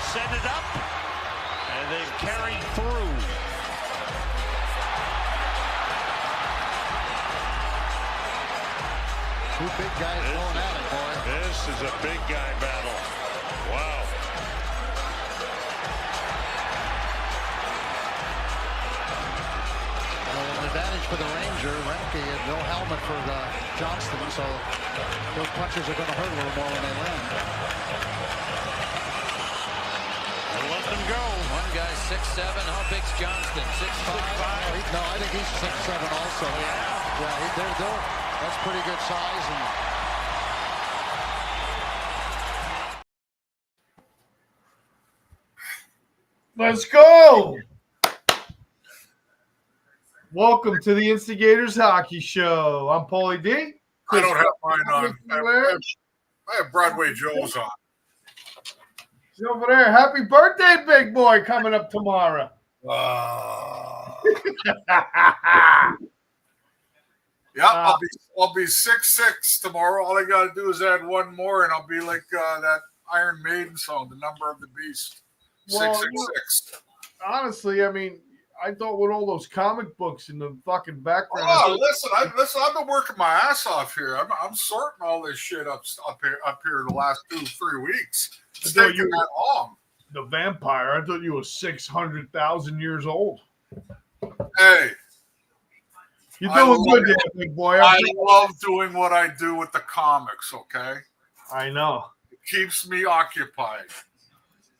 set it up, and they've carried through. Two big guys going at it, boy. This is a big guy battle. Wow. An advantage for the Ranger. Remke had no helmet for Johnston, so those punches are going to hurt a little more when they land. Let them go. One guy 6'7". How big's Johnston? 6'5"? No, I think he's 6'7" also. Yeah, that's pretty good size. Let's go. Welcome to the Instigators Hockey Show. I'm Paulie D. I don't have mine on. I have Broadway Joe's on. He's over there. Happy birthday, big boy, coming up tomorrow. Yeah, I'll be 6'6" tomorrow. All I got to do is add one more, and I'll be like that Iron Maiden song, "The Number of the Beast." 666. Honestly, I mean, I thought with all those comic books in the fucking background. Oh, listen! I've been working my ass off here. I'm sorting all this shit up here the last 2-3 weeks. It's taking that long. The vampire. I thought you were 600,000 years old. Hey. You're doing good there, big boy. I love doing what I do with the comics, okay? I know. It keeps me occupied.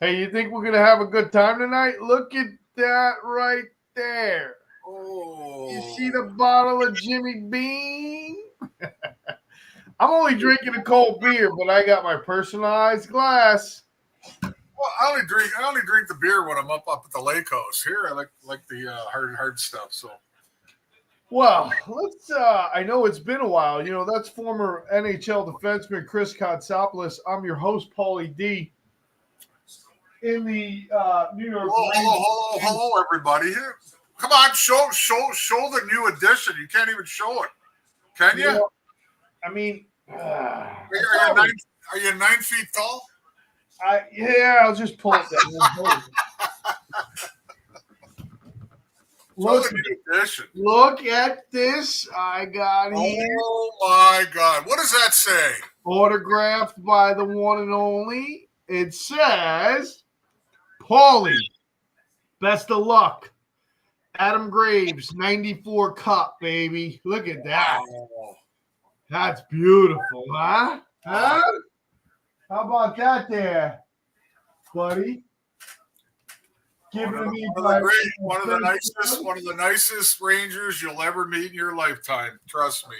Hey, you think we're going to have a good time tonight? Look at that right there. Oh. You see the bottle of Jimmy Beam? I'm only drinking a cold beer, but I got my personalized glass. Well, I only drink the beer when I'm up at the lake house. Here, I like the hard stuff, so. Well, let's. I know it's been a while. You know, that's former NHL defenseman Chris Kotsopoulos. I'm your host, Paulie D. In the New York. Hello, everybody. Here, come on, show the new edition. You can't even show it, can you? Know, I mean, are you 9 feet tall? I'll just pull it down. Look at this I got here. Oh, my God. What does that say? Autographed by the one and only. It says, Paulie, best of luck. Adam Graves, 94 cup, baby. Look at that. Wow. That's beautiful, huh? Huh? How about that there, buddy? One of the nicest Rangers you'll ever meet in your lifetime. Trust me.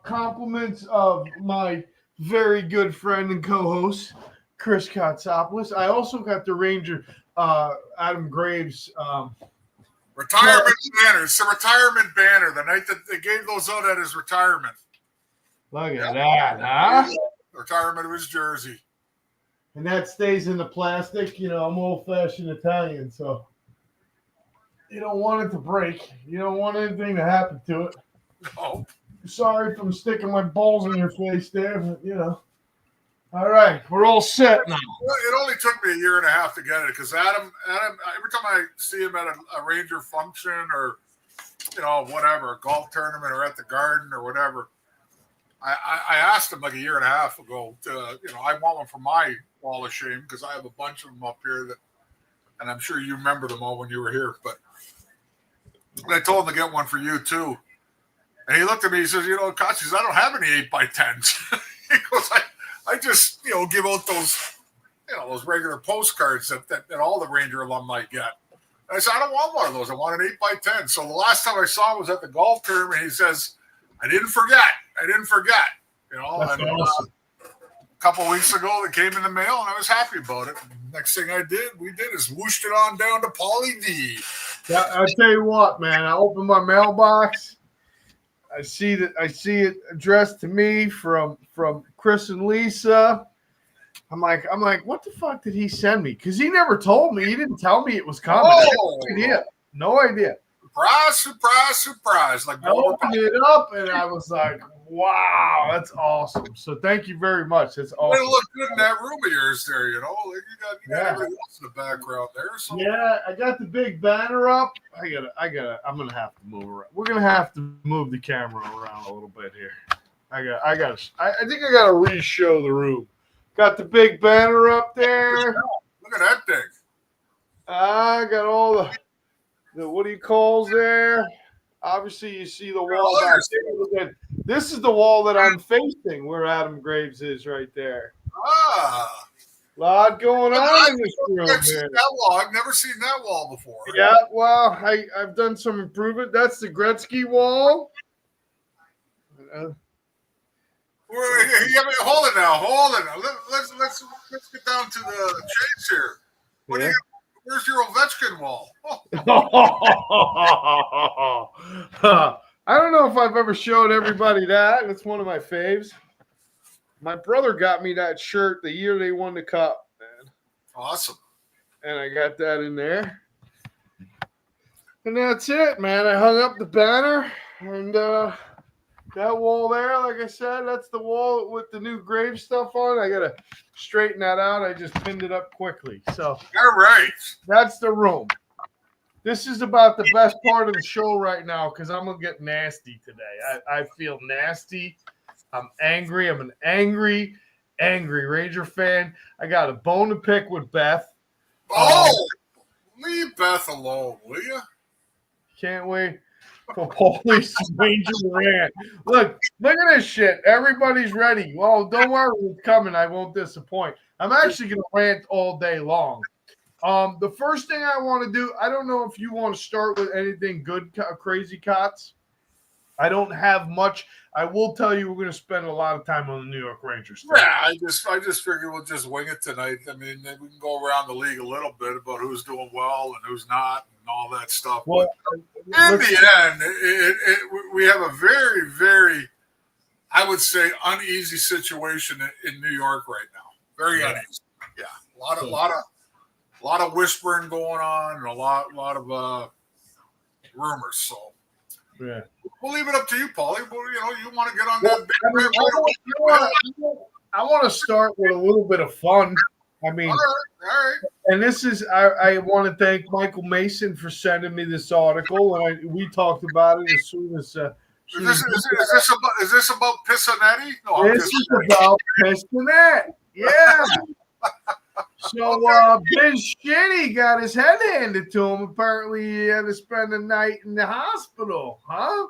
Compliments of my very good friend and co-host, Chris Kotsopoulos. I also got the Ranger, Adam Graves. Retirement banner. It's a retirement banner. The night that they gave those out at his retirement. Look at that, huh? Retirement of his jersey. And that stays in the plastic. You know, I'm old-fashioned Italian, so you don't want it to break. You don't want anything to happen to it. Oh. Sorry if I'm sticking my balls in your face there, but, you know. All right, we're all set now. It only took me a year and a half to get it because Adam, every time I see him at a Ranger function or, you know, whatever, a golf tournament or at the Garden or whatever, I asked him like a year and a half ago, I want one for my wall of shame because I have a bunch of them up here and I'm sure you remember them all when you were here. But I told him to get one for you too. And he looked at me, he says, Koch, I don't have any 8x10s. He goes, I just, give out those, those regular postcards that all the Ranger alumni get. And I said, I don't want one of those. I want an 8x10. So the last time I saw him was at the golf tournament. He says, I didn't forget. That's awesome. A couple of weeks ago, it came in the mail, and I was happy about it. Next thing we did is whooshed it on down to Paulie D. Yeah, I'll tell you what, man. I opened my mailbox. I see it addressed to me from Chris and Lisa. I'm like, what the fuck did he send me? Because he never told me. He didn't tell me it was coming. Oh. No idea. surprise. Like, I opened it up and I was like, wow, that's awesome. So thank you very much. That's awesome. It look good in that room of yours there, you know. Like you got everything else in the background there. So. Yeah, I got the big banner up. I'm gonna have to move around. We're gonna have to move the camera around a little bit here. I think I gotta re-show the room. Got the big banner up there. Look at that thing. I got all the what do you call there? Obviously, you see the wall back there. This is the wall that I'm facing, where Adam Graves is right there. Ah. A lot going on in this room. That wall. I've never seen that wall before. Yeah, well, I've done some improvement. That's the Gretzky wall. Hold it now. Let's get down to the chase here. Where's your Ovechkin wall? I don't know if I've ever showed everybody that. It's one of my faves. My brother got me that shirt the year they won the cup, man. Awesome. And I got that in there. And that's it, man. I hung up the banner. And that wall there, like I said, that's the wall with the new grave stuff on. I got to straighten that out. I just pinned it up quickly. So, all right. That's the room. This is about the best part of the show right now because I'm going to get nasty today. I feel nasty. I'm angry. I'm an angry Ranger fan. I got a bone to pick with Beth. Leave Beth alone, will you? Can't wait for Paulie's Ranger rant. Look at this shit. Everybody's ready. Well, don't worry, it's coming. I won't disappoint. I'm actually going to rant all day long. The first thing I want to do, I don't know if you want to start with anything good, Crazy Cots. I don't have much. I will tell you we're going to spend a lot of time on the New York Rangers. Yeah, I just figured we'll just wing it tonight. I mean, we can go around the league a little bit about who's doing well and who's not and all that stuff. Well, but in the end, we have a very, very, I would say, uneasy situation in New York right now. Very uneasy. Yeah, a lot of whispering going on and a lot of rumors. So. Yeah. We'll leave it up to you, Paulie. Well, you want to get on that big I want to start with a little bit of fun. I mean, all right. And this is, I want to thank Michael Mason for sending me this article. And we talked about it as soon as. Is this about Pissanetti? No, this is about Pissanetti. Yeah. So Biz Shitty got his head handed to him. Apparently, he had to spend the night in the hospital, huh?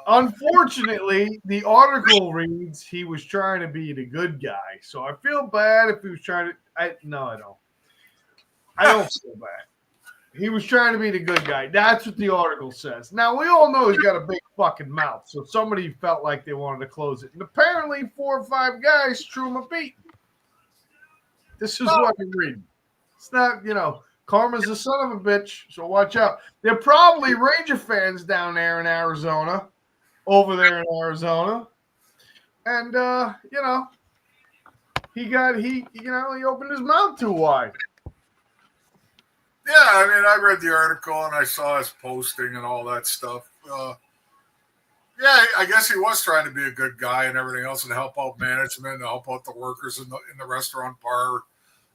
Unfortunately, the article reads he was trying to be the good guy. So I feel bad if he was trying to. No, I don't. I don't feel bad. He was trying to be the good guy. That's what the article says. Now, we all know he's got a big fucking mouth. So somebody felt like they wanted to close it. And apparently 4 or 5 guys threw him a beat. This is what I'm reading. It's not, karma's a son of a bitch, so watch out. They're probably Ranger fans down there in Arizona, over there in Arizona. And, he opened his mouth too wide. Yeah, I mean, I read the article and I saw his posting and all that stuff. Yeah, I guess he was trying to be a good guy and everything else and help out management and help out the workers in the restaurant bar.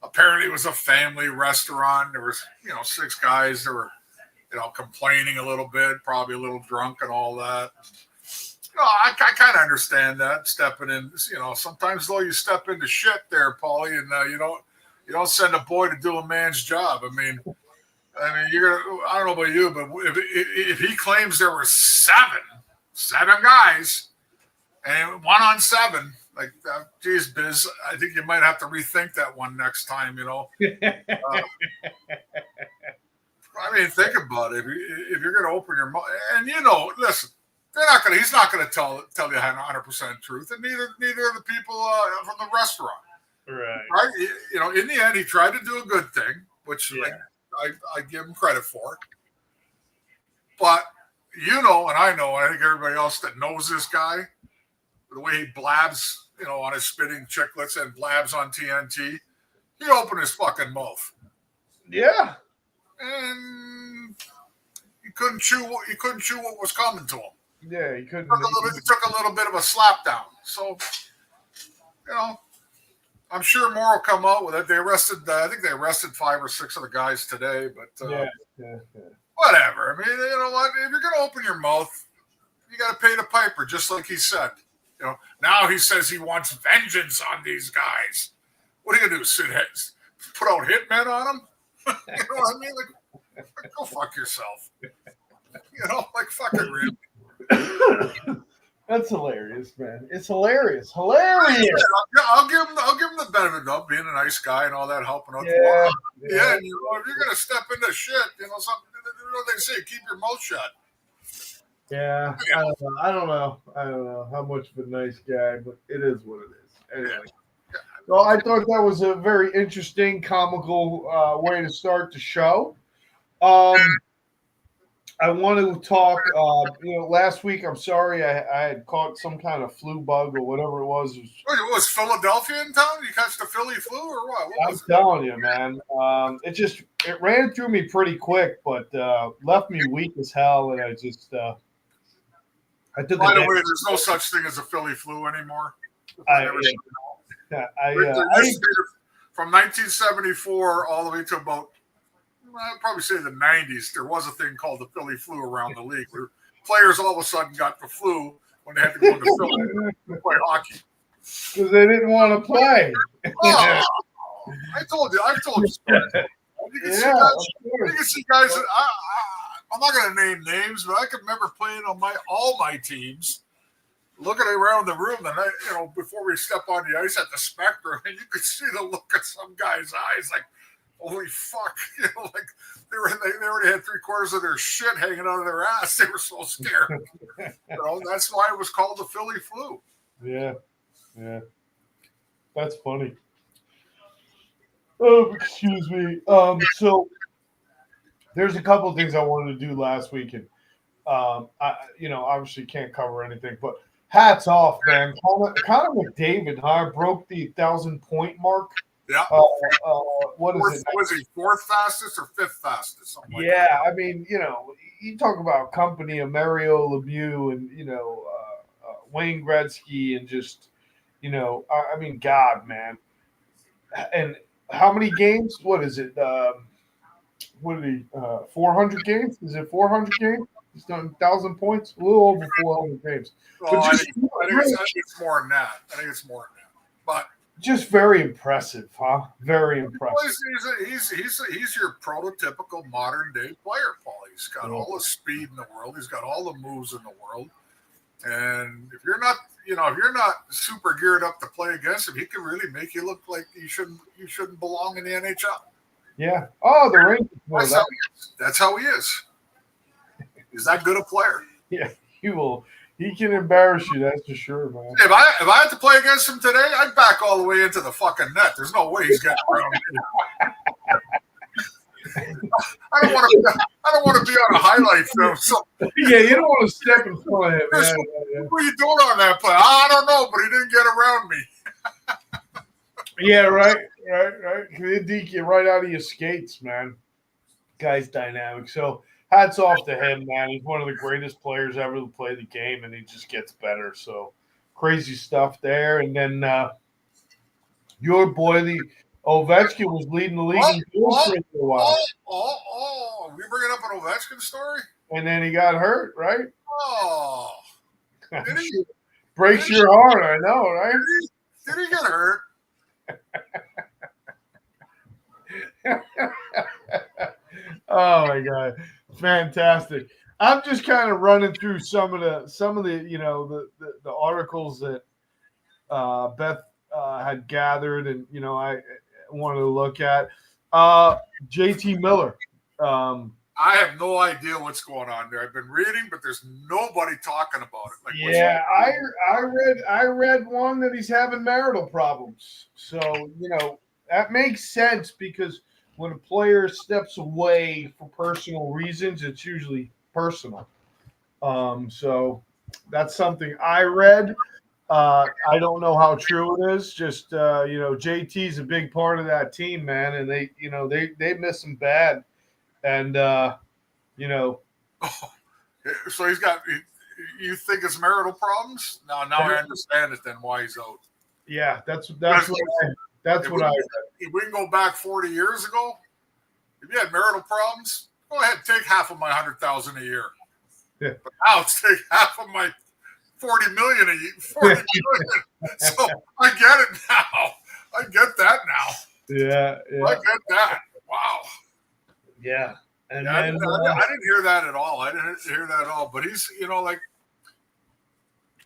Apparently, it was a family restaurant. There was, 6 guys that were, complaining a little bit, probably a little drunk and all that. I kind of understand that, stepping in. Sometimes though you step into shit there, Paulie, and you don't send a boy to do a man's job. I mean, you're gonna. I don't know about you, but if he claims there were seven guys, and 1 on 7. Like, geez, Biz, I think you might have to rethink that one next time, think about it. If you're going to open your mouth, and listen, he's not going to tell you 100% truth, and neither are the people from the restaurant. Right? In the end, he tried to do a good thing, which I give him credit for. But, and I know, and I think everybody else that knows this guy, the way he blabs, on his spitting chiclets and blabs on TNT, he opened his fucking mouth. Yeah. And, he couldn't chew what was coming to him. Yeah, he couldn't. He took a little bit of a slap down. So, I'm sure more will come out with it. They arrested, I think they arrested 5 or 6 of the guys today, but yeah. whatever. I mean, you know what? If you're going to open your mouth, you got to pay the piper, just like he said. Now he says he wants vengeance on these guys. What are you going to do? Put out hitmen on them? You know what I mean? Like, go fuck yourself. Fucking really. That's hilarious, man. It's hilarious. Hilarious. Yeah, I'll give him the benefit of being a nice guy and all that, helping out. Yeah. And if you're gonna step into shit, something. They say, keep your mouth shut. Yeah. I don't know how much of a nice guy, but it is what it is. Anyway. Yeah. Well, I thought that was a very interesting, comical way to start the show. I want to talk, last week, I'm sorry, I had caught some kind of flu bug or whatever it was. Was Philadelphia in town? You catch the Philly flu or what? I'm telling you, man. It ran through me pretty quick, but left me weak as hell, and I just I took. By the way, there's no such thing as a Philly flu anymore. From 1974 all the way to about, I'd probably say the 90s, there was a thing called the Philly flu around the league where players all of a sudden got the flu when they had to go to Philly to play hockey. Because they didn't want to play. Oh, I've told you. You can see guys that I'm not going to name names, but I can remember playing on all my teams, looking around the room, and before we step on the ice at the Spectrum, and you could see the look of some guy's eyes, like, holy fuck! Like they already had 3/4 of their shit hanging out of their ass. They were so scared. That's why it was called the Philly flu. Yeah, that's funny. Oh, excuse me. So there's a couple of things I wanted to do last week, and I obviously can't cover anything, but hats off, man. Connor McDavid, broke the 1,000-point mark. Yeah. What is it? Was he 4th fastest or 5th fastest? Something like that. I mean, you talk about company of Mario Lemieux and Wayne Gretzky and just I mean, God, man. And how many games? What is it? What did he? 400 games? Is it 400 games? He's done 1,000 points. A little over 400 games. Well, I think it's more than that. But just very impressive, huh? Very impressive. Well, he's your prototypical modern day player, Paul. He's got all the speed in the world. He's got all the moves in the world. And if you're not super geared up to play against him, he can really make you look like you shouldn't belong in the NHL. Yeah. Oh, the Rangers. That's how he is. He's that good a player. Yeah, he will. He can embarrass you, that's for sure, man. If I had to play against him today, I'd back all the way into the fucking net. There's no way he's getting around me. I don't want to be on a highlight film. So. Yeah, you don't want to step in front of him. Man. What are you doing on that play? I don't know, but he didn't get around me. Yeah, right. He'll deke you right out of your skates, man. Guy's dynamic. So hats off to him, man. He's one of the greatest players ever to play the game, and he just gets better. So crazy stuff there. And then your boy, the Ovechkin, was leading the league in goals for a while. Oh! We bringing up an Ovechkin story? And then he got hurt, right? Oh. Did he? Breaks your heart, I know, right? Did he get hurt? Oh my God, fantastic! I'm just kind of running through some of the the articles that Beth had gathered, and I wanted to look at. JT Miller. I have no idea what's going on there. I've been reading, but there's nobody talking about it. Yeah, I read one that he's having marital problems. So that makes sense because when a player steps away for personal reasons, it's usually personal. So that's something I read. I don't know how true it is. Just JT's a big part of that team, man, and they miss him bad. And Oh, so he's got. You think it's marital problems? Now I understand it. Then why he's out? Yeah, that's what I. If we can go back 40 years ago, if you had marital problems, go ahead, take half of my $100,000 a year. Yeah. But now it's take half of my $40 million a year. $40 million. So I get it now. I get that now. Yeah. I get that. Wow. Yeah. And yeah, then I didn't hear that at all. I didn't hear that at all. But he's, like,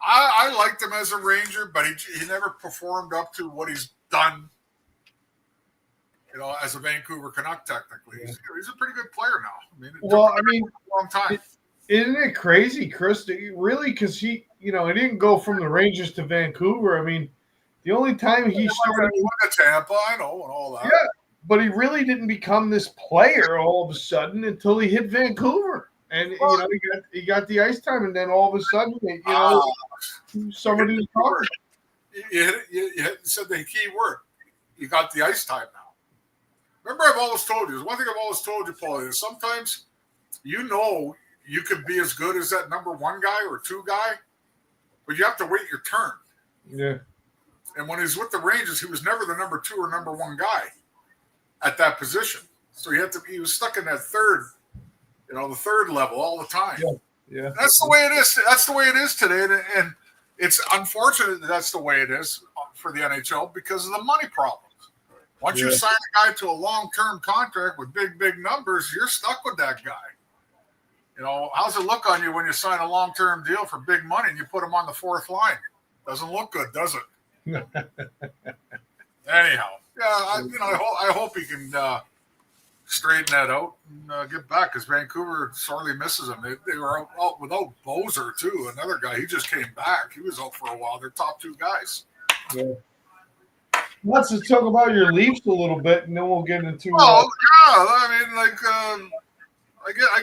I liked him as a Ranger, but he never performed up to what he's done, as a Vancouver Canuck, technically. Yeah. He's a pretty good player now. A long time. Isn't it crazy, Chris? Really, because he didn't go from the Rangers to Vancouver. I mean, the only time he started with Tampa, I know, and all that. Yeah, but he really didn't become this player all of a sudden until he hit Vancouver, and he got the ice time, and then all of a sudden, somebody was talking. You said the key word. You got the ice time now. Remember, I've always told you. There's one thing I've always told you, Paulie, is sometimes you could be as good as that number one guy or two guy, but you have to wait your turn. Yeah. And when he's with the Rangers, he was never the number two or number one guy at that position. So he was stuck in that third, the third level all the time. Yeah. That's the way it is. That's the way it is today. And it's unfortunate that that's the way it is for the NHL because of the money problems. Once you sign a guy to a long-term contract with big numbers, you're stuck with that guy. How's it look on you when you sign a long-term deal for big money and you put him on the fourth line? Doesn't look good, does it? Anyhow, I hope he can straighten that out and get back because Vancouver sorely misses him. They were out without Bozer too, another guy. He just came back. He was out for a while. They're top two guys. Yeah. Let's just talk about your Leafs a little bit, and then we'll get into. I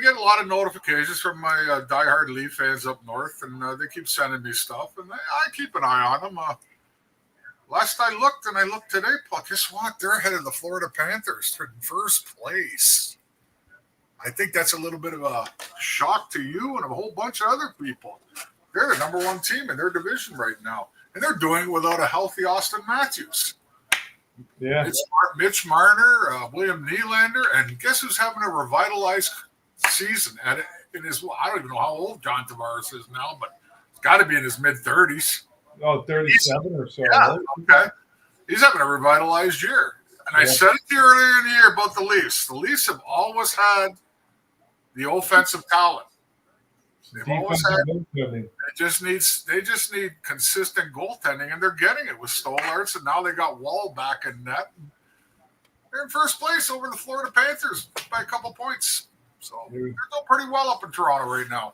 get a lot of notifications from my diehard Leaf fans up north, and they keep sending me stuff, and I keep an eye on them. Last I looked, and I looked today, Paul, guess what? They're ahead of the Florida Panthers for first place. I think that's a little bit of a shock to you and a whole bunch of other people. They're the number one team in their division right now, and they're doing it without a healthy Austin Matthews. Yeah. It's Mitch Marner, William Nylander, and guess who's having a revitalized season in his, I don't even know how old John Tavares is now, but it's got to be in his mid-30s. Oh, 37 or so. Yeah, okay. He's having a revitalized year. And I said it to you earlier in the year about the Leafs. The Leafs have always had the offensive talent. They've always had. They just need consistent goaltending, and they're getting it with Stolarz, and now they got Wall back in net. They're in first place over the Florida Panthers by a couple points. So they're doing pretty well up in Toronto right now.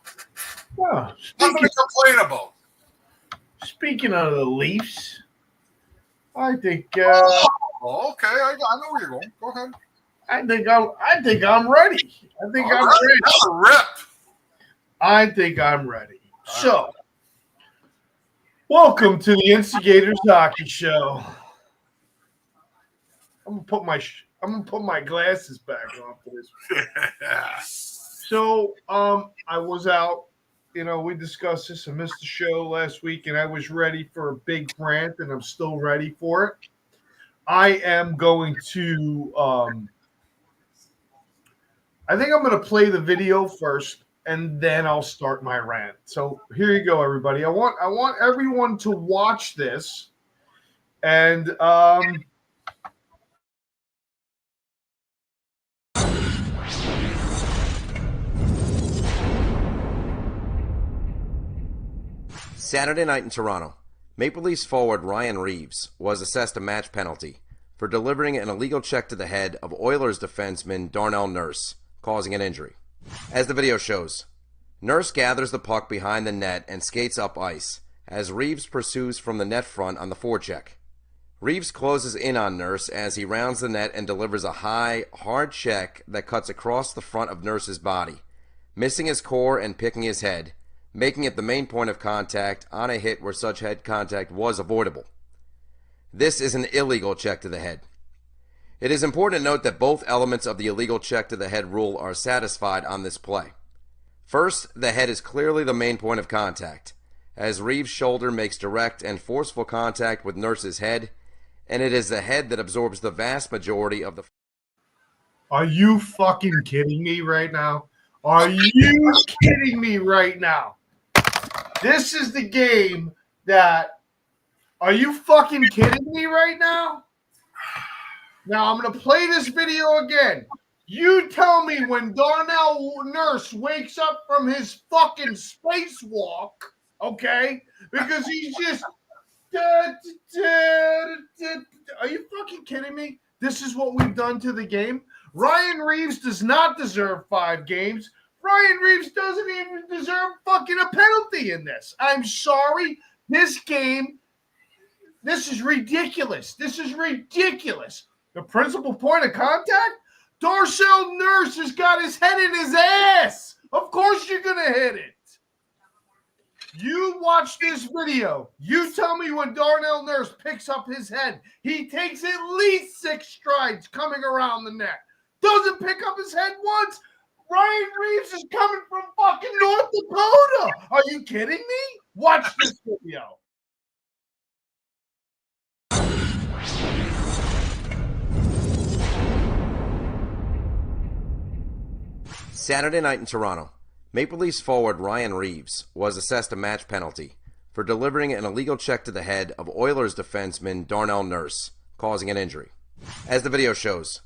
Yeah, nothing to complain about. Speaking of the Leafs, I think. Okay, I know where you're going. Go ahead. I think I'm ready. I think I'm ready. That's a rip. I think I'm ready. So, welcome to the Instigators Hockey Show. I'm gonna put my glasses back on for this. Yeah. So, I was out. We discussed this. I missed the show last week, and I was ready for a big rant, and I'm still ready for it. I am going to. I think I'm going to play the video first, and then I'll start my rant. So here you go, everybody. I want everyone to watch this, and Saturday night in Toronto, Maple Leafs forward Ryan Reeves was assessed a match penalty for delivering an illegal check to the head of Oilers defenseman Darnell Nurse, causing an injury. As the video shows, Nurse gathers the puck behind the net and skates up ice as Reeves pursues from the net front on the forecheck. Reeves closes in on Nurse as he rounds the net and delivers a high, hard check that cuts across the front of Nurse's body, missing his core and picking his head, making it the main point of contact on a hit where such head contact was avoidable. This is an illegal check to the head. It is important to note that both elements of the illegal check to the head rule are satisfied on this play. First, the head is clearly the main point of contact, as Reeves' shoulder makes direct and forceful contact with Nurse's head, and it is the head that absorbs the vast majority of the... Are you fucking kidding me right now? Are you kidding me right now? This is the game that... Are you fucking kidding me right now? Now, I'm going to play this video again. You tell me when Darnell Nurse wakes up from his fucking spacewalk, okay? Because he's just... Are you fucking kidding me? This is what we've done to the game? Ryan Reeves does not deserve 5 games. Ryan Reeves doesn't even deserve fucking a penalty in this. I'm sorry. This game, this is ridiculous. This is ridiculous. The principal point of contact? Darnell Nurse has got his head in his ass. Of course you're going to hit it. You watch this video. You tell me when Darnell Nurse picks up his head, he takes at least 6 strides coming around the net. Doesn't pick up his head once. Ryan Reeves is coming from fucking North Dakota. Are you kidding me? Watch this video. Saturday night in Toronto, Maple Leafs forward Ryan Reeves was assessed a match penalty for delivering an illegal check to the head of Oilers defenseman Darnell Nurse, causing an injury. As the video shows,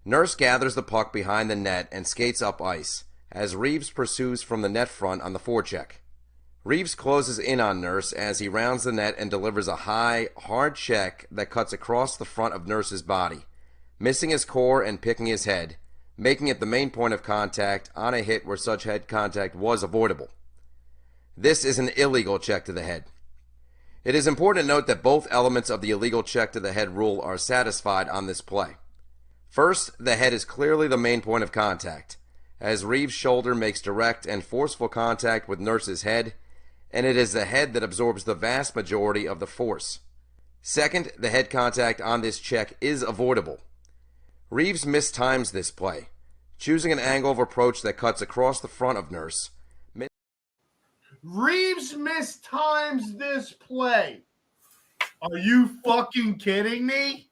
Nurse gathers the puck behind the net and skates up ice as Reeves pursues from the net front on the forecheck. Reeves closes in on Nurse as he rounds the net and delivers a high, hard check that cuts across the front of Nurse's body, missing his core and picking his head, making it the main point of contact on a hit where such head contact was avoidable. This is an illegal check to the head. It is important to note that both elements of the illegal check to the head rule are satisfied on this play. First, the head is clearly the main point of contact, as Reeves' shoulder makes direct and forceful contact with Nurse's head, and it is the head that absorbs the vast majority of the force. Second, the head contact on this check is avoidable. Reeves mistimes this play, choosing an angle of approach that cuts across the front of Nurse. Reeves mistimes this play. Are you fucking kidding me?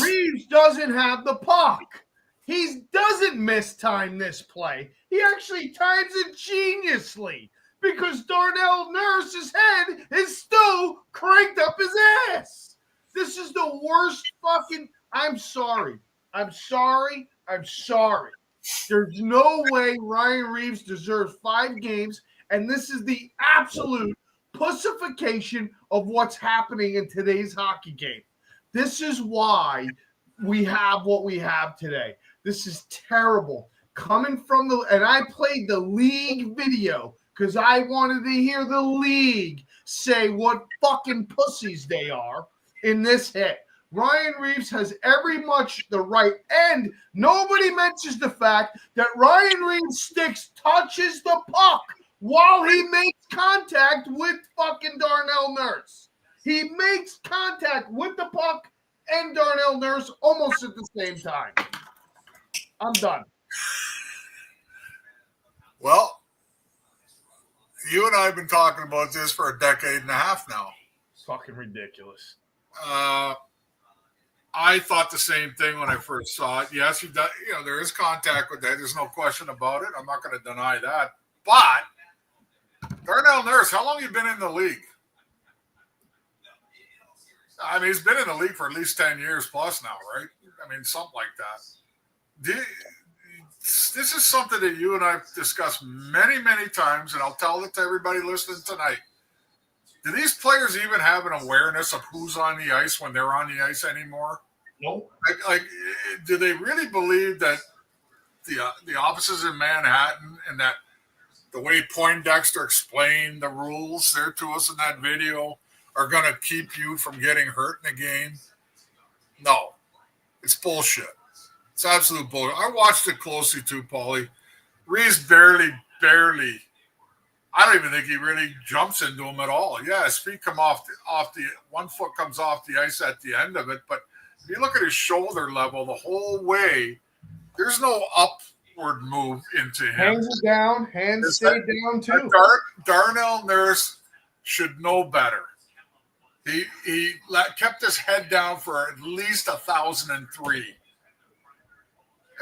Reeves doesn't have the puck. He doesn't mistime this play. He actually times it geniusly because Darnell Nurse's head is still cranked up his ass. This is the worst fucking... I'm sorry. I'm sorry. I'm sorry. There's no way Ryan Reeves deserves 5 games, and this is the absolute pussification of what's happening in today's hockey game. This is why we have what we have today. This is terrible. Coming from the... And I played the league video because I wanted to hear the league say what fucking pussies they are in this hit. Ryan Reeves has every much the right, and nobody mentions the fact that Ryan Reeves' sticks touches the puck while he makes contact with fucking Darnell Nurse. He makes contact with the puck and Darnell Nurse almost at the same time. I'm done. Well, you and I have been talking about this for a decade and a half now. It's fucking ridiculous. I thought the same thing when I first saw it. Yes, there is contact with that. There's no question about it. I'm not going to deny that. But Darnell Nurse, how long have you been in the league? I mean, he's been in the league for at least 10 years plus now, right? I mean, something like that. This is something that you and I have discussed many, many times, and I'll tell it to everybody listening tonight. Do these players even have an awareness of who's on the ice when they're on the ice anymore? Nope. Like, do they really believe that the offices in Manhattan and that the way Poindexter explained the rules there to us in that video are going to keep you from getting hurt in a game? No. It's bullshit. It's absolute bullshit. I watched it closely too, Paulie. Reeves barely, I don't even think he really jumps into him at all. Yeah, his feet come off the 1 foot comes off the ice at the end of it. But if you look at his shoulder level the whole way, there's no up outward move into him. Hands it down. Hands stay down too. Darnell Nurse should know better. He kept his head down for at least 1,003,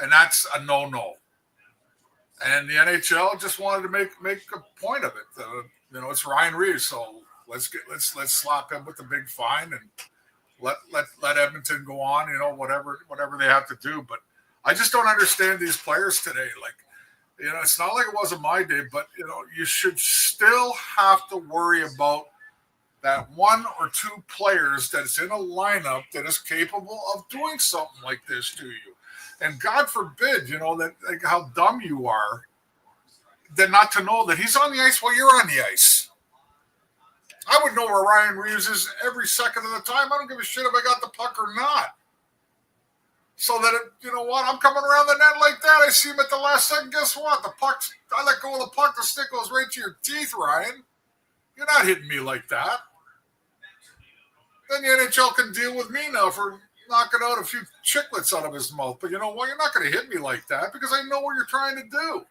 and that's a no-no. And the NHL just wanted to make a point of it. It's Ryan Reeves, so let's slap him with the big fine and let Edmonton go on. Whatever they have to do. But I just don't understand these players today. It's not like it was in my day, but you should still have to worry about that one or two players that's in a lineup that is capable of doing something like this to you. And God forbid, that how dumb you are, than not to know that he's on the ice while you're on the ice. I would know where Ryan Reeves is every second of the time. I don't give a shit if I got the puck or not. So that, I'm coming around the net like that. I see him at the last second. Guess what? I let go of the puck. The stick goes right to your teeth, Ryan. You're not hitting me like that. Then the NHL can deal with me now for knocking out a few chiclets out of his mouth. But you know what? You're not going to hit me like that because I know what you're trying to do.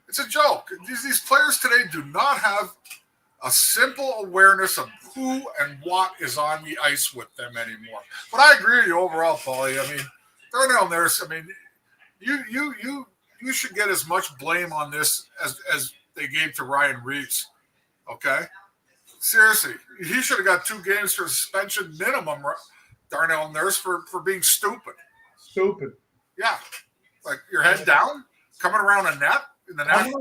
It's a joke. These players today do not have a simple awareness of who and what is on the ice with them anymore. But I agree with you overall, Paulie. I mean, Darnell Nurse, you should get as much blame on this as they gave to Ryan Reeves. Okay? Seriously. He should have got 2 games for suspension minimum, Darnell Nurse, for being stupid. Stupid. Yeah. Like your head down, coming around a net. In the net.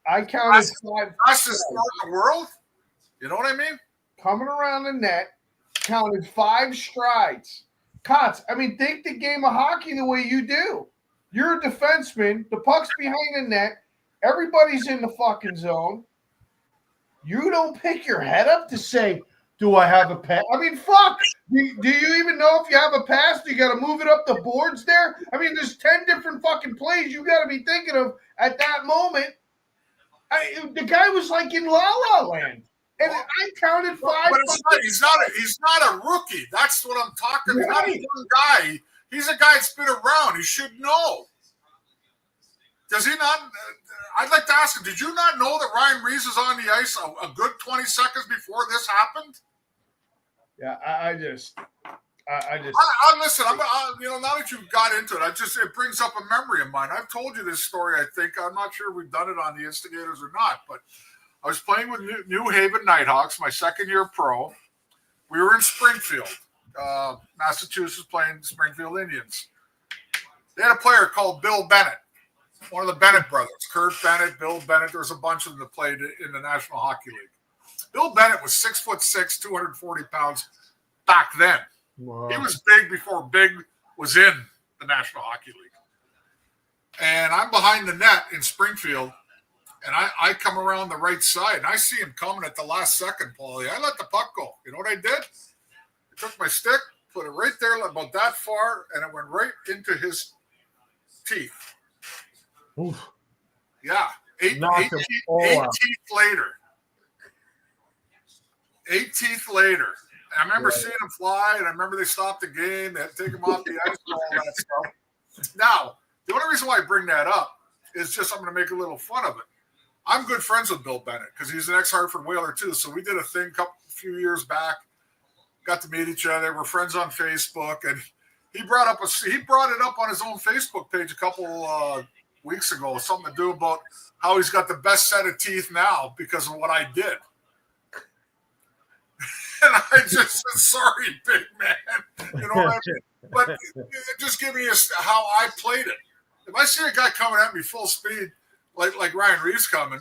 I counted 5. Fastest sport in the world. You know what I mean? Coming around the net, counted 5 strides. Kotz, think the game of hockey the way you do. You're a defenseman. The puck's behind the net. Everybody's in the fucking zone. You don't pick your head up to say, do I have a pass? Fuck. Do you even know if you have a pass? Do you got to move it up the boards there? There's 10 different fucking plays you got to be thinking of at that moment. The guy was like in La La Land. And I counted 5. But he's not a rookie. That's what I'm talking about. He's not a young guy. He's a guy that's been around. He should know. Does he not? I'd like to ask him, did you not know that Ryan Reeves was on the ice a good 20 seconds before this happened? Yeah, I just listen. Now that you've got into it, it brings up a memory of mine. I've told you this story. I think I'm not sure we've done it on the Instigators or not, but I was playing with New Haven Nighthawks, my second year pro. We were in Springfield, Massachusetts, playing Springfield Indians. They had a player called Bill Bennett, one of the Bennett brothers. Kurt Bennett, Bill Bennett. There was a bunch of them that played in the National Hockey League. Bill Bennett was 6'6", 240 pounds back then. Wow. He was big before big was in the National Hockey League. And I'm behind the net in Springfield, and I come around the right side, and I see him coming at the last second, Paulie. I let the puck go. You know what I did? I took my stick, put it right there about that far, and it went right into his teeth. Oof. Yeah. Eight teeth later. 8 teeth later. And I remember seeing him fly, and I remember they stopped the game. They had to take him off the ice and all that stuff. Now, the only reason why I bring that up is just I'm going to make a little fun of it. I'm good friends with Bill Bennett because he's an ex-Hartford Whaler too. So we did a thing a few years back, got to meet each other. We're friends on Facebook, and he brought it up on his own Facebook page a couple weeks ago. Something to do about how he's got the best set of teeth now because of what I did. And I just said, sorry, big man. You know what I mean? But just give me how I played it. If I see a guy coming at me full speed, like Ryan Reeves coming,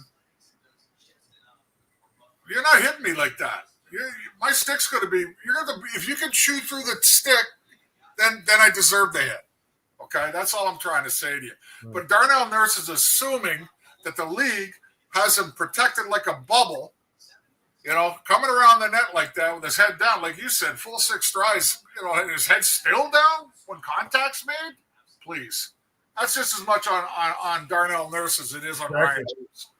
you're not hitting me like that. My stick's going to be. If you can shoot through the stick, then I deserve the hit. Okay, that's all I'm trying to say to you. Right. But Darnell Nurse is assuming that the league has him protected like a bubble. Coming around the net like that with his head down, like you said, full 6 strides, and his head still down when contact's made? Please. That's just as much on Darnell Nurse as it is on Ryan.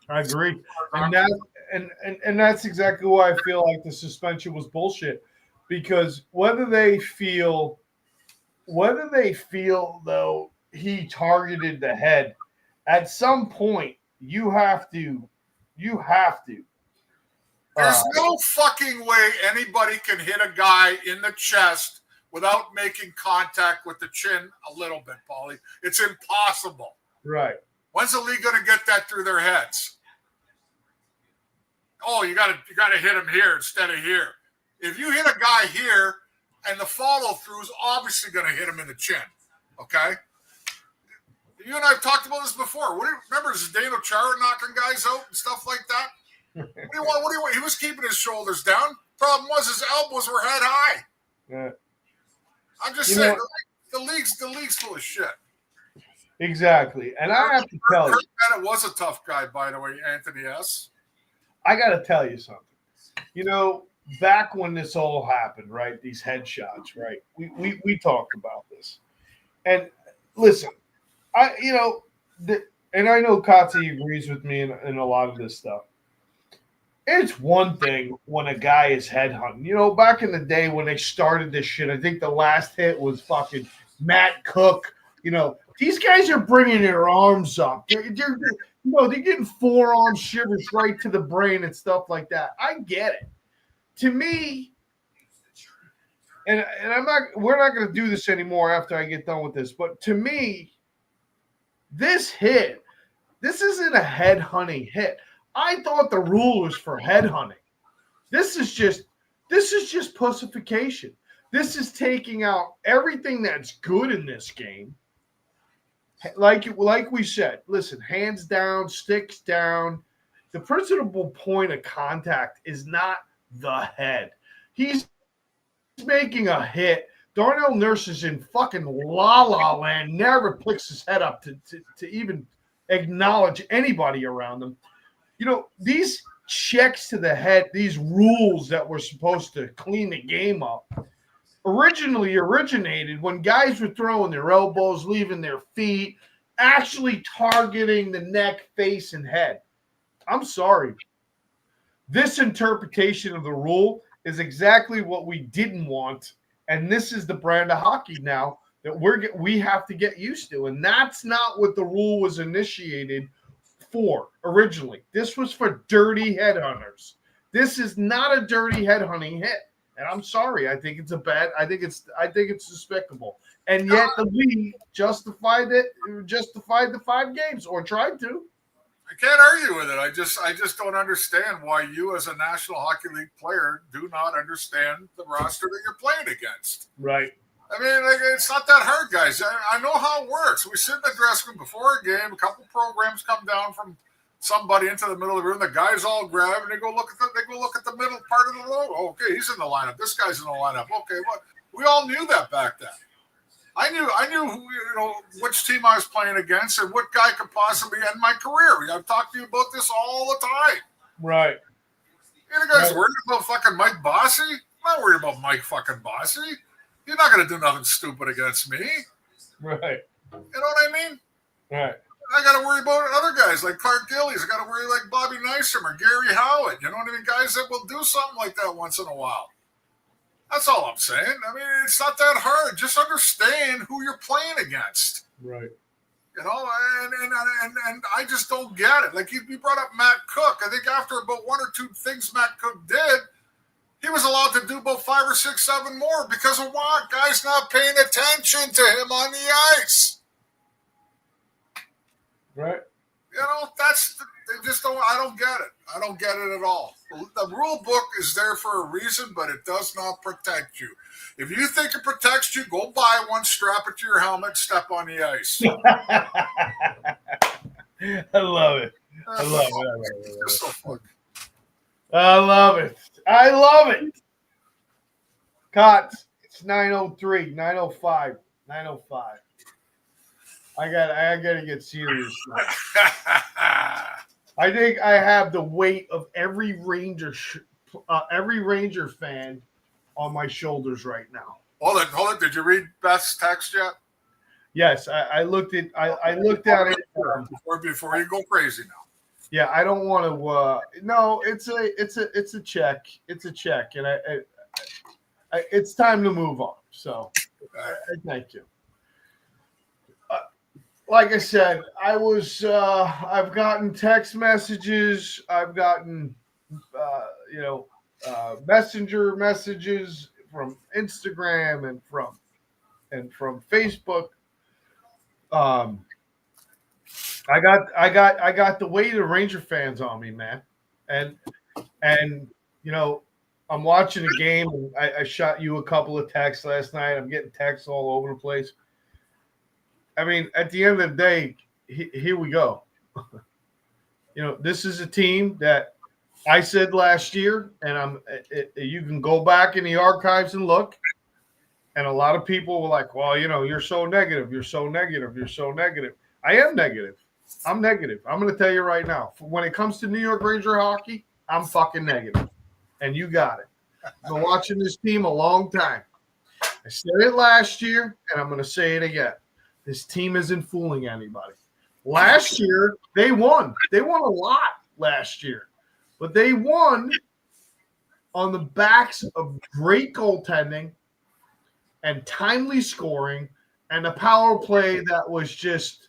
I agree. And that's exactly why I feel like the suspension was bullshit. Because whether they feel, though, he targeted the head. At some point, you have to. There's no fucking way anybody can hit a guy in the chest without making contact with the chin a little bit, Paulie. It's impossible. Right. When's the league going to get that through their heads? Oh, you got to hit him here instead of here. If you hit a guy here and the follow through is obviously going to hit him in the chin, okay? You and I have talked about this before. Remember Zdeno Chara knocking guys out and stuff like that? What do you want? He was keeping his shoulders down. Problem was his elbows were head high. Yeah. I'm just saying, the league's full of shit. Exactly. And I have to tell you. Bennett was a tough guy, by the way, Anthony S. I got to tell you something. You know, back when this all happened, right, these headshots, right, we talked about this. And listen, and I know Kotze agrees with me in a lot of this stuff. It's one thing when a guy is headhunting. You know, back in the day when they started this shit, I think the last hit was fucking Matt Cook. You know, these guys are bringing their arms up. They're getting forearm shivers right to the brain and stuff like that. I get it. To me, and we're not going to do this anymore after I get done with this, but to me, this isn't a headhunting hit. I thought the rule was for headhunting. This is just pussification. This is taking out everything that's good in this game. Like we said, listen, hands down, sticks down. The principal point of contact is not the head. He's making a hit. Darnell Nurse is in fucking la-la land, never picks his head up to even acknowledge anybody around him. You know, these checks to the head, these rules that were supposed to clean the game up, originally originated when guys were throwing their elbows, leaving their feet, actually targeting the neck, face, and head. I'm sorry. This interpretation of the rule is exactly what we didn't want, and this is the brand of hockey now that we have to get used to, and that's not what the rule was initiated for originally. This was for dirty headhunters. This is not a dirty headhunting hit. And I'm sorry. I think it's despicable. And yet the league justified the 5 games, or tried to. I can't argue with it. I just don't understand why you, as a National Hockey League player, do not understand the roster that you're playing against. Right. I mean, it's not that hard, guys. I know how it works. We sit in the dressing room before a game. A couple programs come down from somebody into the middle of the room. The guys all grab and they go look at the middle part of the logo. Okay, he's in the lineup. This guy's in the lineup. Okay, well, we all knew that back then. I knew who, which team I was playing against and what guy could possibly end my career. I've talked to you about this all the time. Right. You guys worried about fucking Mike Bossy? I'm not worried about Mike fucking Bossy. You're not going to do nothing stupid against me. Right. You know what I mean? Right. I got to worry about other guys like Clark Gillies. I got to worry like Bobby Nystrom or Gary Howitt. You know what I mean? Guys that will do something like that once in a while. That's all I'm saying. I mean, it's not that hard. Just understand who you're playing against. Right. You know, and I just don't get it. Like you brought up Matt Cook. I think after about 1 or 2 things Matt Cook did, he was allowed to do about 5 or 6, 7 more because of what? Guys not paying attention to him on the ice. Right. You know, they just don't. I don't get it. I don't get it at all. The rule book is there for a reason, but it does not protect you. If you think it protects you, go buy one, strap it to your helmet, step on the ice. I love it. I love it. It's so fun. I love it. I love it. Cots, it's 9:03, 9:05, 9:05. I gotta get serious now. I think I have the weight of every Ranger fan on my shoulders right now. Hold on. Did you read Beth's text yet? Yes, I looked at it before you go crazy now. Yeah, I don't want to. No, it's a check. It's a check, and it's time to move on. So, thank you. like I said, I've gotten text messages. I've gotten, messenger messages from Instagram and from Facebook. Um, I got the weight of Ranger fans on me, man, and you know, I'm watching a game. And I shot you a couple of texts last night. I'm getting texts all over the place. I mean, at the end of the day, here we go. This is a team that I said last year, and you can go back in the archives and look. And a lot of people were like, well, you're so negative. You're so negative. You're so negative. I am negative. I'm negative. I'm going to tell you right now. When it comes to New York Ranger hockey, I'm fucking negative. And you got it. I've been watching this team a long time. I said it last year, and I'm going to say it again. This team isn't fooling anybody. Last year, they won. They won a lot last year. But they won on the backs of great goaltending and timely scoring and a power play that was just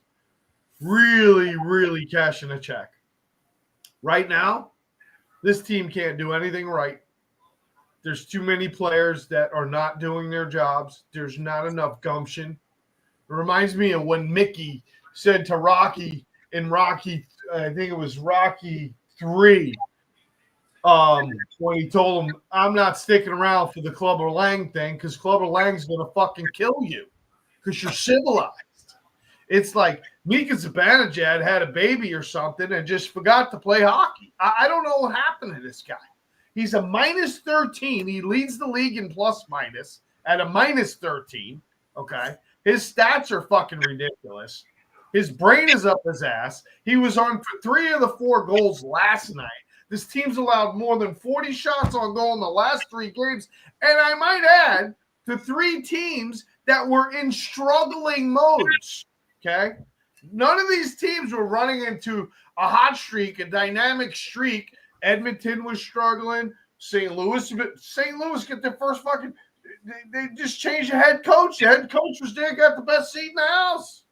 really, really cashing a check. Right now, this team can't do anything right. There's too many players that are not doing their jobs. There's not enough gumption. It reminds me of when Mickey said to Rocky in Rocky, I think it was Rocky 3, when he told him, I'm not sticking around for the Clubber Lang thing because Clubber Lang's going to fucking kill you because you're civilized. It's like Mika Zibanejad had a baby or something and just forgot to play hockey. I don't know what happened to this guy. He's a minus 13. He leads the league in plus minus at a minus 13. Okay. His stats are fucking ridiculous. His brain is up his ass. He was on for 3 of the 4 goals last night. This team's allowed more than 40 shots on goal in the last 3 games. And I might add to 3 teams that were in struggling modes. Okay. None of these teams were running into a hot streak, a dynamic streak. Edmonton was struggling. St. Louis get their first fucking – they just changed the head coach. The head coach was there, got the best seat in the house.